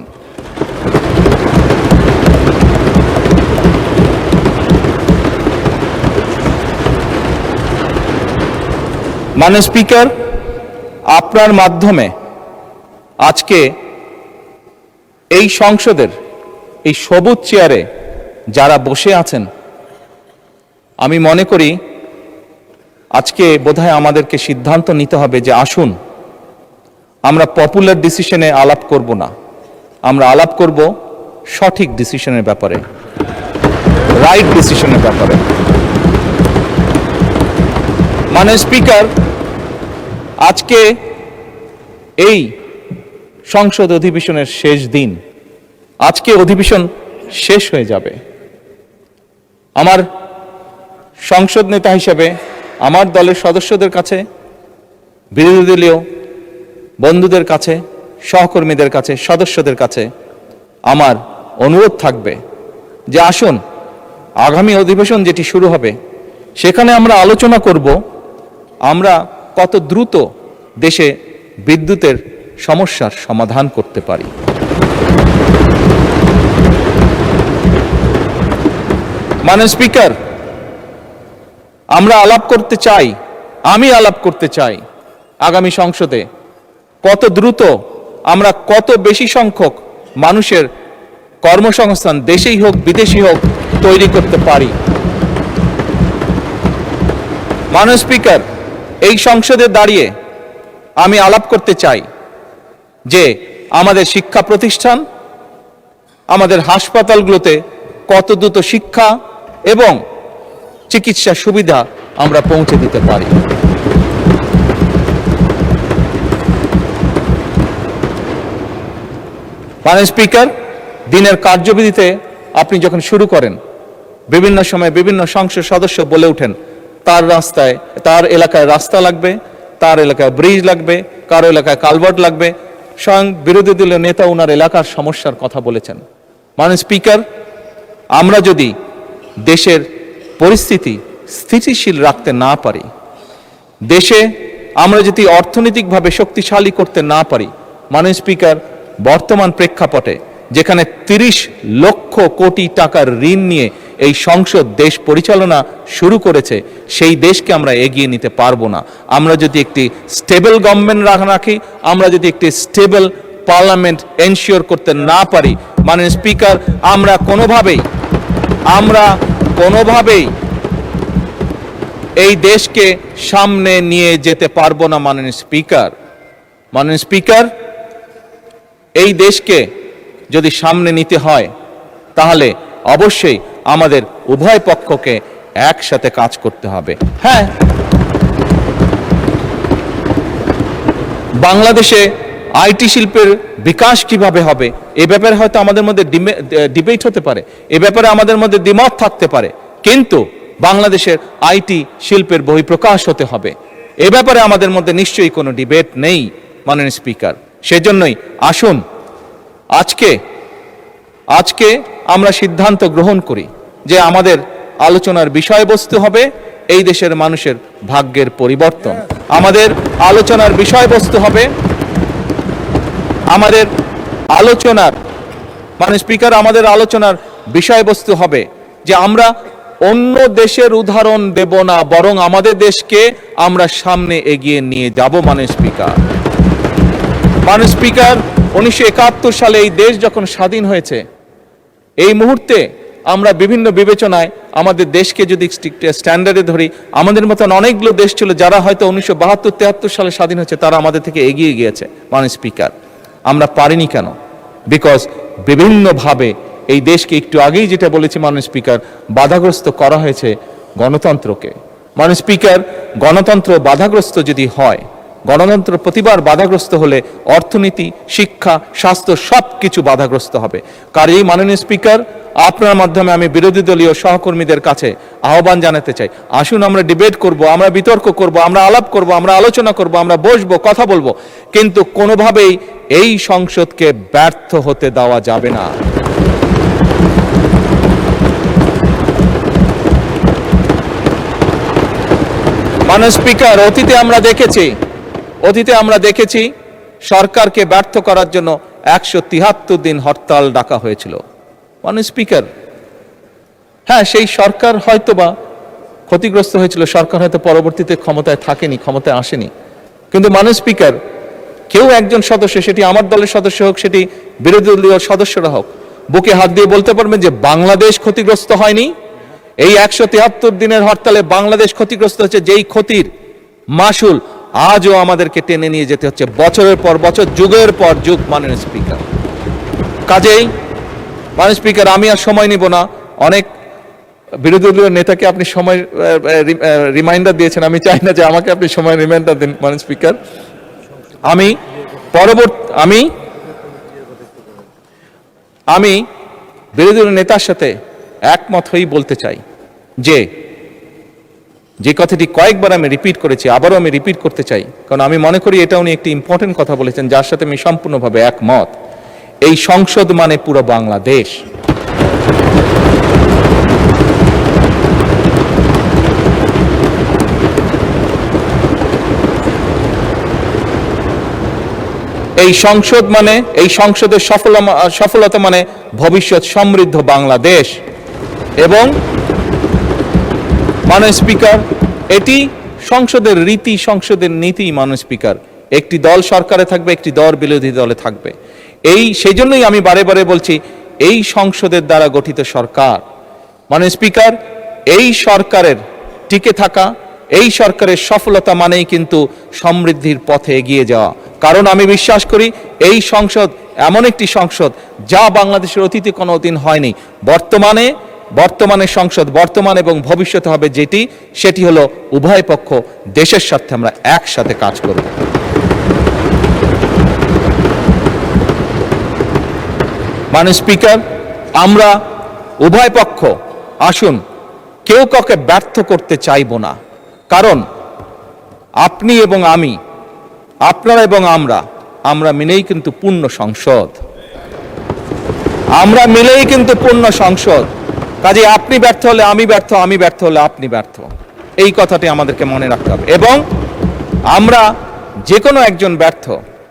মাননীয় স্পিকার, আপনার মাধ্যমে আজকে এই সংসদের এই সবুজ চেয়ারে যারা বসে আছেন, আমি মনে করি আজকে বোধহয় আমাদেরকে সিদ্ধান্ত নিতে হবে যে আসুন আমরা পপুলার ডিসিশনে আলাপ করব না, আমরা আলাপ করব সঠিক ডিসিশনের ব্যাপারে, রাইট ডিসিশনের ব্যাপারে। মাননীয় স্পিকার, আজকে এই সংসদ অধিবেশনের শেষ দিন, আজকে অধিবেশন শেষ হয়ে যাবে। আমার সংসদ নেতা হিসেবে আমার দলের সদস্যদের কাছে, বিরোধী দলীয় বন্ধুদের কাছে, সহকর্মীদের কাছে, সদস্যদের কাছে আমার অনুরোধ থাকবে যে আসুন আগামী অধিবেশন যেটি শুরু হবে সেখানে আমরা আলোচনা করব আমরা কত দ্রুত দেশে বিদ্যুতের সমস্যার সমাধান করতে পারি। মাননীয় স্পিকার, আমরা আলাপ করতে চাই, আমি আলাপ করতে চাই আগামী সংসদে কত দ্রুত আমরা কত বেশি সংখ্যক মানুষের কর্মসংস্থান, দেশেই হোক বিদেশি হোক, তৈরি করতে পারি। মাননীয় স্পিকার, এই সংসদে দাঁড়িয়ে আমি আলাপ করতে চাই যে আমাদের শিক্ষা প্রতিষ্ঠান, আমাদের হাসপাতালগুলোতে কত দ্রুত শিক্ষা এবং চিকিৎসা সুবিধা আমরা পৌঁছে দিতে পারি। মাননীয় স্পিকার, দিনের কার্যবিধিতে আপনি যখন শুরু করেন, বিভিন্ন সময় বিভিন্ন সংসদ সদস্য বলে ওঠেন তার রাস্তায়, তার এলাকায় রাস্তা লাগবে, তার এলাকায় ব্রিজ লাগবে, কারো এলাকায় কালভার্ট লাগবে। স্বয়ং বিরোধী দলীয় নেতা ওনার এলাকার সমস্যার কথা বলেছেন। মাননীয় স্পিকার, আমরা যদি দেশের পরিস্থিতি স্থিতিশীল রাখতে না পারি, দেশে আমরা যদি অর্থনৈতিকভাবে শক্তিশালী করতে না পারি, মাননীয় স্পিকার, বর্তমান প্রেক্ষাপটে যেখানে 30 লক্ষ কোটি টাকার ঋণ নিয়ে এই সংসদ দেশ পরিচালনা শুরু করেছে, সেই দেশকে আমরা এগিয়ে নিতে পারবো না। আমরা যদি একটি স্টেবল গভর্নমেন্ট রাখি, আমরা যদি একটি স্টেবল পার্লামেন্ট এনশিওর করতে না পারি, মাননীয় স্পিকার, আমরা কোনোভাবেই এই দেশকে সামনে নিয়ে যেতে পারবো না। মাননীয় স্পিকার, এই দেশকে যদি সামনে নিতে হয় তাহলে অবশ্যই আমাদের উভয় পক্ষকে একসাথে কাজ করতে হবে। হ্যাঁ, বাংলাদেশে আইটি শিল্পের বিকাশ কিভাবে হবে এ ব্যাপারে হয়তো আমাদের মধ্যে ডিবেট হতে পারে, এ ব্যাপারে আমাদের মধ্যে দ্বিমত থাকতে পারে, কিন্তু বাংলাদেশের আইটি শিল্পের বহিঃপ্রকাশ হতে হবে, এ ব্যাপারে আমাদের মধ্যে নিশ্চয়ই কোনো ডিবেট নেই। মাননীয় স্পিকার, সেজন্যই আসুন আজকে আমরা সিদ্ধান্ত গ্রহণ করি যে আমাদের আলোচনার বিষয়বস্তু হবে এই দেশের মানুষের ভাগ্যের পরিবর্তন। আমাদের আলোচনার বিষয়বস্তু হবে আমাদের আলোচনার স্পিকার আমাদের আলোচনার বিষয়বস্তু হবে যে আমরা অন্য দেশের উদাহরণ দেব না, বরং আমাদের দেশকে আমরা সামনে এগিয়ে নিয়ে যাব। স্পিকার 1971 সালে এই দেশ যখন স্বাধীন হয়েছে, এই মুহূর্তে আমরা বিভিন্ন বিবেচনায় আমাদের দেশকে যদি স্ট্যান্ডার্ডে ধরি, আমাদের মতন অনেকগুলো দেশ ছিল যারা হয়তো 1972-73 সালে স্বাধীন হয়েছে, তারা আমাদের থেকে এগিয়ে গিয়েছে। স্পিকার আমরা পারিনি কেন? বিকজ বিভিন্নভাবে এই দেশকে একটু আগেই যেটা বলেছি স্পিকার, বাধাগ্রস্ত করা হয়েছে গণতন্ত্রকে। স্পিকার গণতন্ত্র বাধাগ্রস্ত যদি হয়, গণতন্ত্র প্রতিবার বাধাগ্রস্ত হলে অর্থনীতি, শিক্ষা, স্বাস্থ্য সবকিছু বাধাগ্রস্ত হবে। কাজেই মাননীয় স্পিকার, আপনার মাধ্যমে আমি বিরোধী দলীয় সহকর্মীদের কাছে আহ্বান জানাতে চাই, আসুন আমরা ডিবেট করব, আমরা বিতর্ক করব, আমরা আলাপ করব, আমরা আলোচনা করব, আমরা বসবো, কথা বলবো, কিন্তু কোনোভাবেই এই সংসদকে ব্যর্থ হতে দেওয়া যাবে না। স্পিকার অতীতে আমরা দেখেছি সরকারকে ব্যর্থ করার জন্য 173 দিন হরতাল ডাকা হয়েছিল। স্পিকার হ্যাঁ, সেই সরকার হয়তোবা ক্ষতিগ্রস্ত হয়েছিল, সরকার হয়তো পরবর্তীতে ক্ষমতায় থাকেনি, ক্ষমতায় আসেনি, কিন্তু স্পিকার কেউ একজন সদস্য, সেটি আমার দলের সদস্য হোক, সেটি বিরোধী দলীয় সদস্যরা হোক, বুকে হাত দিয়ে বলতে পারবেন যে বাংলাদেশ ক্ষতিগ্রস্ত হয়নি? এই 173 দিনের হরতালে বাংলাদেশ ক্ষতিগ্রস্ত হচ্ছে, যেই ক্ষতির মাসুল আজও আমাদেরকে টেনে নিয়ে যেতে হচ্ছে বছরের পর বছর, যুগের পর যুগ। স্পিকার কাজেই স্পিকার আমি আর সময় নিব না, অনেক বিরোধী দলীয় নেতাকে আপনি সময় রিমাইন্ডার দিয়েছেন, আমি চাই না যে আমাকে আপনি সময় রিমাইন্ডার দিন। স্পিকার আমি বিরোধী দলীয় নেতার সাথে একমত হয়েই বলতে চাই যে কথাটি কয়েকবার আমি রিপিট করেছি, আবারও আমি রিপিট করতে চাই, কারণ আমি মনে করি এটা উনি একটি ইম্পর্টেন্ট কথা বলেছেন যার সাথে আমি সম্পূর্ণভাবে একমত। এই সংসদ মানে পুরো বাংলাদেশ। এই সংসদ মানে, এই সংসদের সফলতা মানে ভবিষ্যৎ সমৃদ্ধ বাংলাদেশ। এবং স্পিকার এটি সংসদের রীতি, সংসদের নীতি। স্পিকার একটি দল সরকারে থাকবে, একটি দল বিরোধী দলে থাকবে। সেই জন্যই আমি বারে বারে বলছি এই সংসদের দ্বারা গঠিত সরকার। স্পিকার এই সরকারের টিকে থাকা, এই সরকারের সফলতা মানেই কিন্তু সমৃদ্ধির পথে এগিয়ে যাওয়া। কারণ আমি বিশ্বাস করি এই সংসদ এমন একটি সংসদ যা বাংলাদেশের অতীতে কোনো দিন হয়নি। বর্তমানে সংসদ, বর্তমান এবং ভবিষ্যতে হবে যেটি, সেটি হলো উভয় পক্ষ দেশের স্বার্থে আমরা একসাথে কাজ করব। স্পিকার আমরা উভয় পক্ষ আসুন কেউ কাউকে ব্যর্থ করতে চাইব না, কারণ আপনি এবং আমি, আপনারা এবং আমরা মিলেই কিন্তু পূর্ণ সংসদ, আমরা মিলেই কিন্তু পূর্ণ সংসদ। কাজে আপনি ব্যর্থ হলে আমি ব্যর্থ, আমি ব্যর্থ হলে আপনি ব্যর্থ, এই কথাটি আমাদেরকে মনে রাখতে হবে। এবং আমরা যে কোনো একজন ব্যর্থ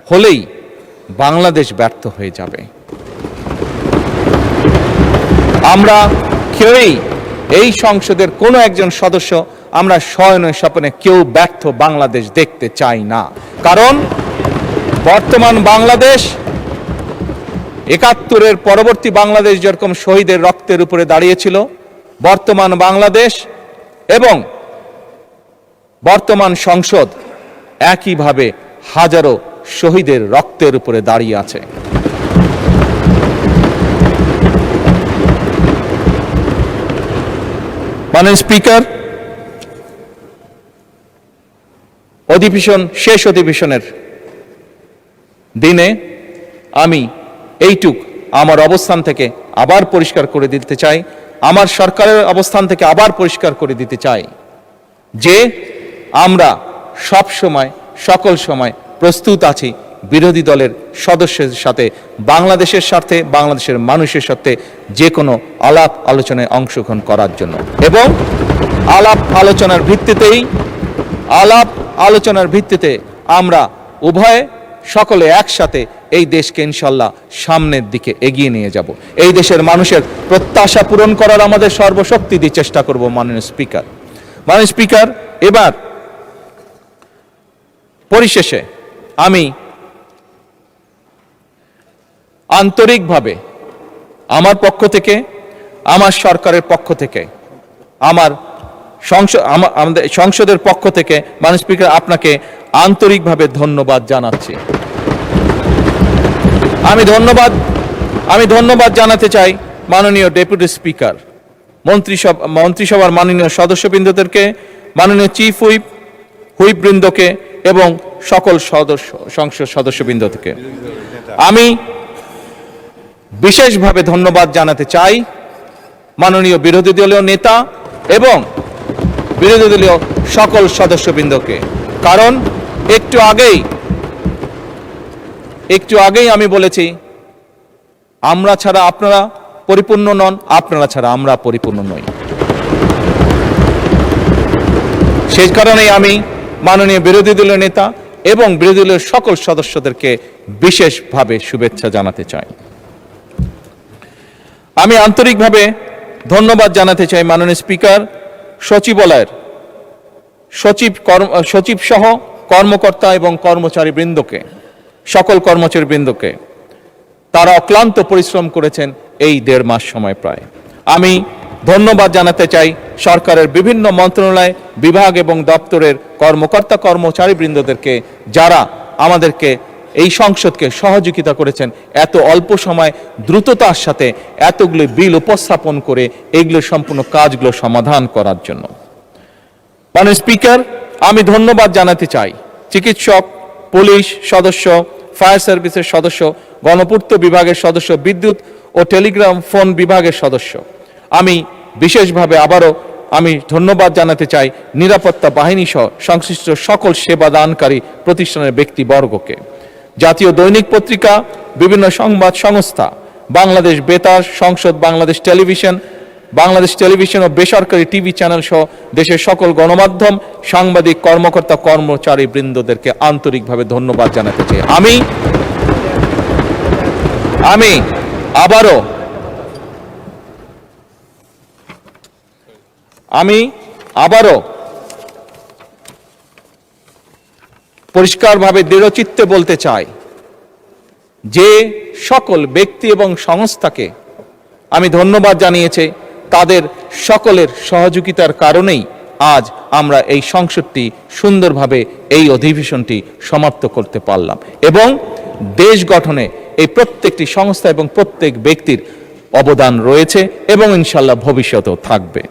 হলেই বাংলাদেশ ব্যর্থ হয়ে যাবে। আমরা কেউই এই সংসদের কোনো একজন সদস্য আমরা শয়নে স্বপ্নে কেউ ব্যর্থ বাংলাদেশ দেখতে চাই না। কারণ বর্তমান বাংলাদেশ ৭১-এর পরবর্তী বাংলাদেশ যেরকম শহীদের রক্তের উপরে দাঁড়িয়েছিল, বর্তমান বাংলাদেশ এবং বর্তমান সংসদ একইভাবে হাজারো শহীদের রক্তের উপরে দাঁড়িয়ে আছে। স্পিকার শেষ অধিবেশনের দিনে আমি এইটুক আমার অবস্থান থেকে আবার পরিষ্কার করে দিতে চাই, আমার সরকারের অবস্থান থেকে আবার পরিষ্কার করে দিতে চাই যে আমরা সব সময়, সকল সময় প্রস্তুত আছি বিরোধী দলের সদস্যের সাথে বাংলাদেশের স্বার্থে, বাংলাদেশের মানুষের সাথে যে কোনো আলাপ আলোচনায় অংশগ্রহণ করার জন্য, এবং আলাপ আলোচনার ভিত্তিতে আমরা উভয়ে সকলে একসাথে এই দেশকে ইনশাল্লাহ সামনের দিকে এগিয়ে নিয়ে যাব। এই দেশের মানুষের প্রত্যাশা পূরণ করার আমাদের সর্বশক্তি দিয়ে চেষ্টা করব। মাননীয় স্পিকার, এবার পরিশেষে আমি আন্তরিকভাবে আমার পক্ষ থেকে, আমার সরকারের পক্ষ থেকে, আমাদের সংসদের পক্ষ থেকে মাননীয় স্পিকার আপনাকে আন্তরিকভাবে ধন্যবাদ জানাচ্ছি। আমি ধন্যবাদ জানাতে চাই মাননীয় ডেপুটি স্পিকার, মন্ত্রিসভার মাননীয় সদস্যবৃন্দদেরকে, মাননীয় চিফ হুইপবৃন্দকে এবং সকল সংসদ সদস্যবৃন্দকে। আমি বিশেষভাবে ধন্যবাদ জানাতে চাই মাননীয় বিরোধী দলীয় নেতা এবং বিরোধী দলীয় সকল সদস্যবৃন্দকে, কারণ একটু আগেই আমি বলেছি, আমরা ছাড়া আপনারা পরিপূর্ণ নন, আপনারা ছাড়া আমরা পরিপূর্ণ নই। সেই কারণেই আমি মাননীয় বিরোধী দলীয় নেতা এবং বিরোধী দলীয় সকল সদস্যদেরকে বিশেষভাবে শুভেচ্ছা জানাতে চাই। আমি আন্তরিকভাবে ধন্যবাদ জানাতে চাই মাননীয় স্পিকার, সচিবালয়ের সচিব সহ কর্মকর্তা এবং কর্মচারী বৃন্দকে, সকল কর্মচারী বৃন্দকে। তারা অক্লান্ত পরিশ্রম করেছেন এই 1.5 মাস সময় প্রায়। আমি ধন্যবাদ জানাতে চাই সরকারের বিভিন্ন মন্ত্রণালয়, বিভাগ এবং দপ্তরের কর্মকর্তা কর্মচারী বৃন্দদেরকে, যারা আমাদেরকে এই সংসদকে সহযোগিতা করেছেন এত অল্প সময় দ্রুততার সাথে এতগুলো বিল উপস্থাপন করে এইগুলো সম্পূর্ণ কাজগুলো সমাধান করার জন্য। মাননীয় স্পিকার, আমি ধন্যবাদ জানাতে চাই চিকিৎসক, পুলিশ সদস্য, ফায়ার সার্ভিসের সদস্য, গণপূর্ত বিভাগের সদস্য, বিদ্যুৎ ও টেলিগ্রাম ফোন বিভাগের সদস্য। আমি বিশেষভাবে আবারও আমি ধন্যবাদ জানাতে চাই নিরাপত্তা বাহিনী সহ সংশ্লিষ্ট সকল সেবাদানকারী প্রতিষ্ঠানের ব্যক্তিবর্গকে। জাতীয় দৈনিক পত্রিকা, বিভিন্ন সংবাদ সংস্থা, বাংলাদেশ বেতার, সংসদ, বাংলাদেশ টেলিভিশন ও বেসরকারি টিভি চ্যানেল সহ দেশের সকল গণমাধ্যম, সাংবাদিক, কর্মকর্তা কর্মচারী বৃন্দদেরকে আন্তরিকভাবে ধন্যবাদ জানাতে চাই। আমি আবারও পরিষ্কারভাবে দৃঢ়চিত্তে বলতে চাই যে সকল ব্যক্তি এবং সংস্থাকে আমি ধন্যবাদ জানিয়েছি, তাদের সকলের সহযোগিতার কারণেই আজ আমরা এই সংসদটি সুন্দরভাবে এই অধিবেশনটি সমাপ্ত করতে পারলাম, এবং দেশ গঠনে এই প্রত্যেকটি সংস্থা এবং প্রত্যেক ব্যক্তির অবদান রয়েছে এবং ইনশাল্লাহ ভবিষ্যতেও থাকবে।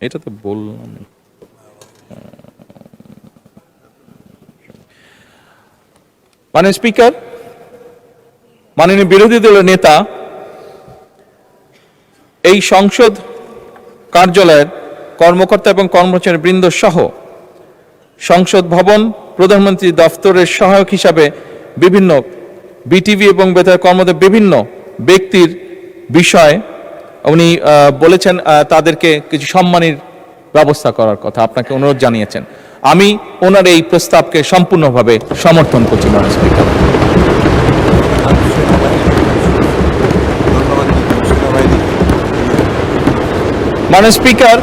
এটা তো বললাম। মাননীয় স্পিকার, মাননীয় বিরোধী দলের নেতা, এই সংসদ কার্যালয়ের কর্মকর্তা এবং কর্মচারী বৃন্দ সহ সংসদ ভবন, প্রধানমন্ত্রী দফতরের সহায়ক হিসাবে বিভিন্ন বিটিভি এবং বেতার কর্মরত বিভিন্ন ব্যক্তির বিষয়ে উনি বলেছেন তাদেরকে কিছু সম্মানের ব্যবস্থা করার কথা, আপনাকে অনুরোধ জানিয়েছেন। আমি ওনার এই প্রস্তাবকে সম্পূর্ণভাবে সমর্থন করছি। মাননীয় স্পিকার, মাননীয় স্পিকার,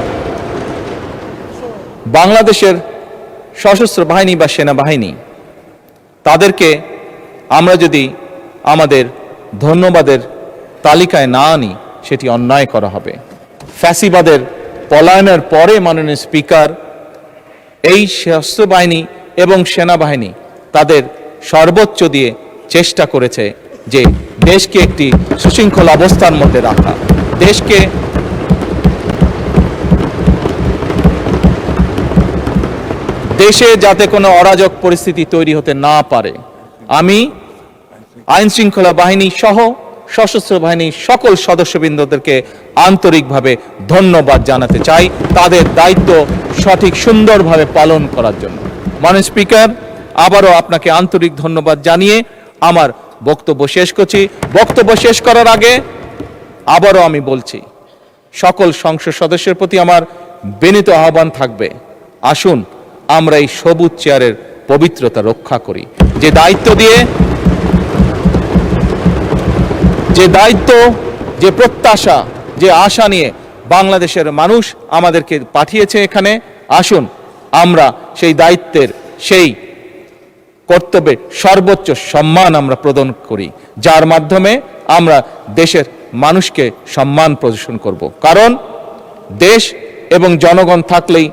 বাংলাদেশের সশস্ত্র বাহিনী বা সেনাবাহিনী, তাদেরকে আমরা যদি আমাদের ধন্যবাদের তালিকায় না আনি সেটি অন্যায় করা হবে। ফ্যাসিবাদের পলায়নের পরে মাননীয় স্পিকার, এই সশস্ত্র বাহিনী এবং সেনাবাহিনী তাদের সর্বোচ্চ দিয়ে চেষ্টা করেছে যে দেশকে একটি সুশৃঙ্খল অবস্থার মধ্যে রাখা, দেশে যাতে কোনো অরাজক পরিস্থিতি তৈরি হতে না পারে। আমি আইন শৃঙ্খলা বাহিনী সহ সশস্ত্র বাহিনীর সকল সদস্যবৃন্দদেরকে আন্তরিকভাবে ধন্যবাদ জানাতে চাই তাদের দায়িত্ব সঠিক সুন্দরভাবে পালন করার জন্য। মাননীয় স্পিকার, আবারও আপনাকে আন্তরিক ধন্যবাদ জানিয়ে আমার বক্তব্য শেষ করছি। বক্তব্য শেষ করার আগে আবারও আমি বলছি, সকল সংসদ সদস্যের প্রতি আমার বিনীত আহ্বান থাকবে, আসুন আমরা এই সবুজ চেয়ারের পবিত্রতা রক্ষা করি। যে দায়িত্ব, যে প্রত্যাশা, যে আশা নিয়ে বাংলাদেশের মানুষ আমাদেরকে পাঠিয়েছে এখানে, আসুন আমরা সেই দায়িত্বের, সেই কর্তব্যে সর্বোচ্চ সম্মান আমরা প্রদান করি, যার মাধ্যমে আমরা দেশের মানুষকে সম্মান প্রদর্শন করব। কারণ দেশ এবং জনগণ থাকলেই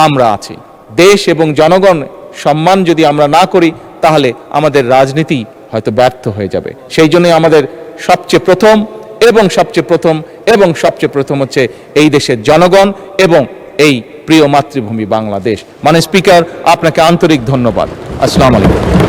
আমরা আছি। দেশ এবং জনগণ সম্মান যদি আমরা না করি, তাহলে আমাদের রাজনীতি হয়তো ব্যর্থ হয়ে যাবে। সেই জন্য আমাদের সবচেয়ে প্রথম হচ্ছে এই দেশের জনগণ এবং এই প্রিয় মাতৃভূমি বাংলাদেশ। মাননীয় স্পিকার, আপনাকে আন্তরিক ধন্যবাদ। আসসালামু আলাইকুম।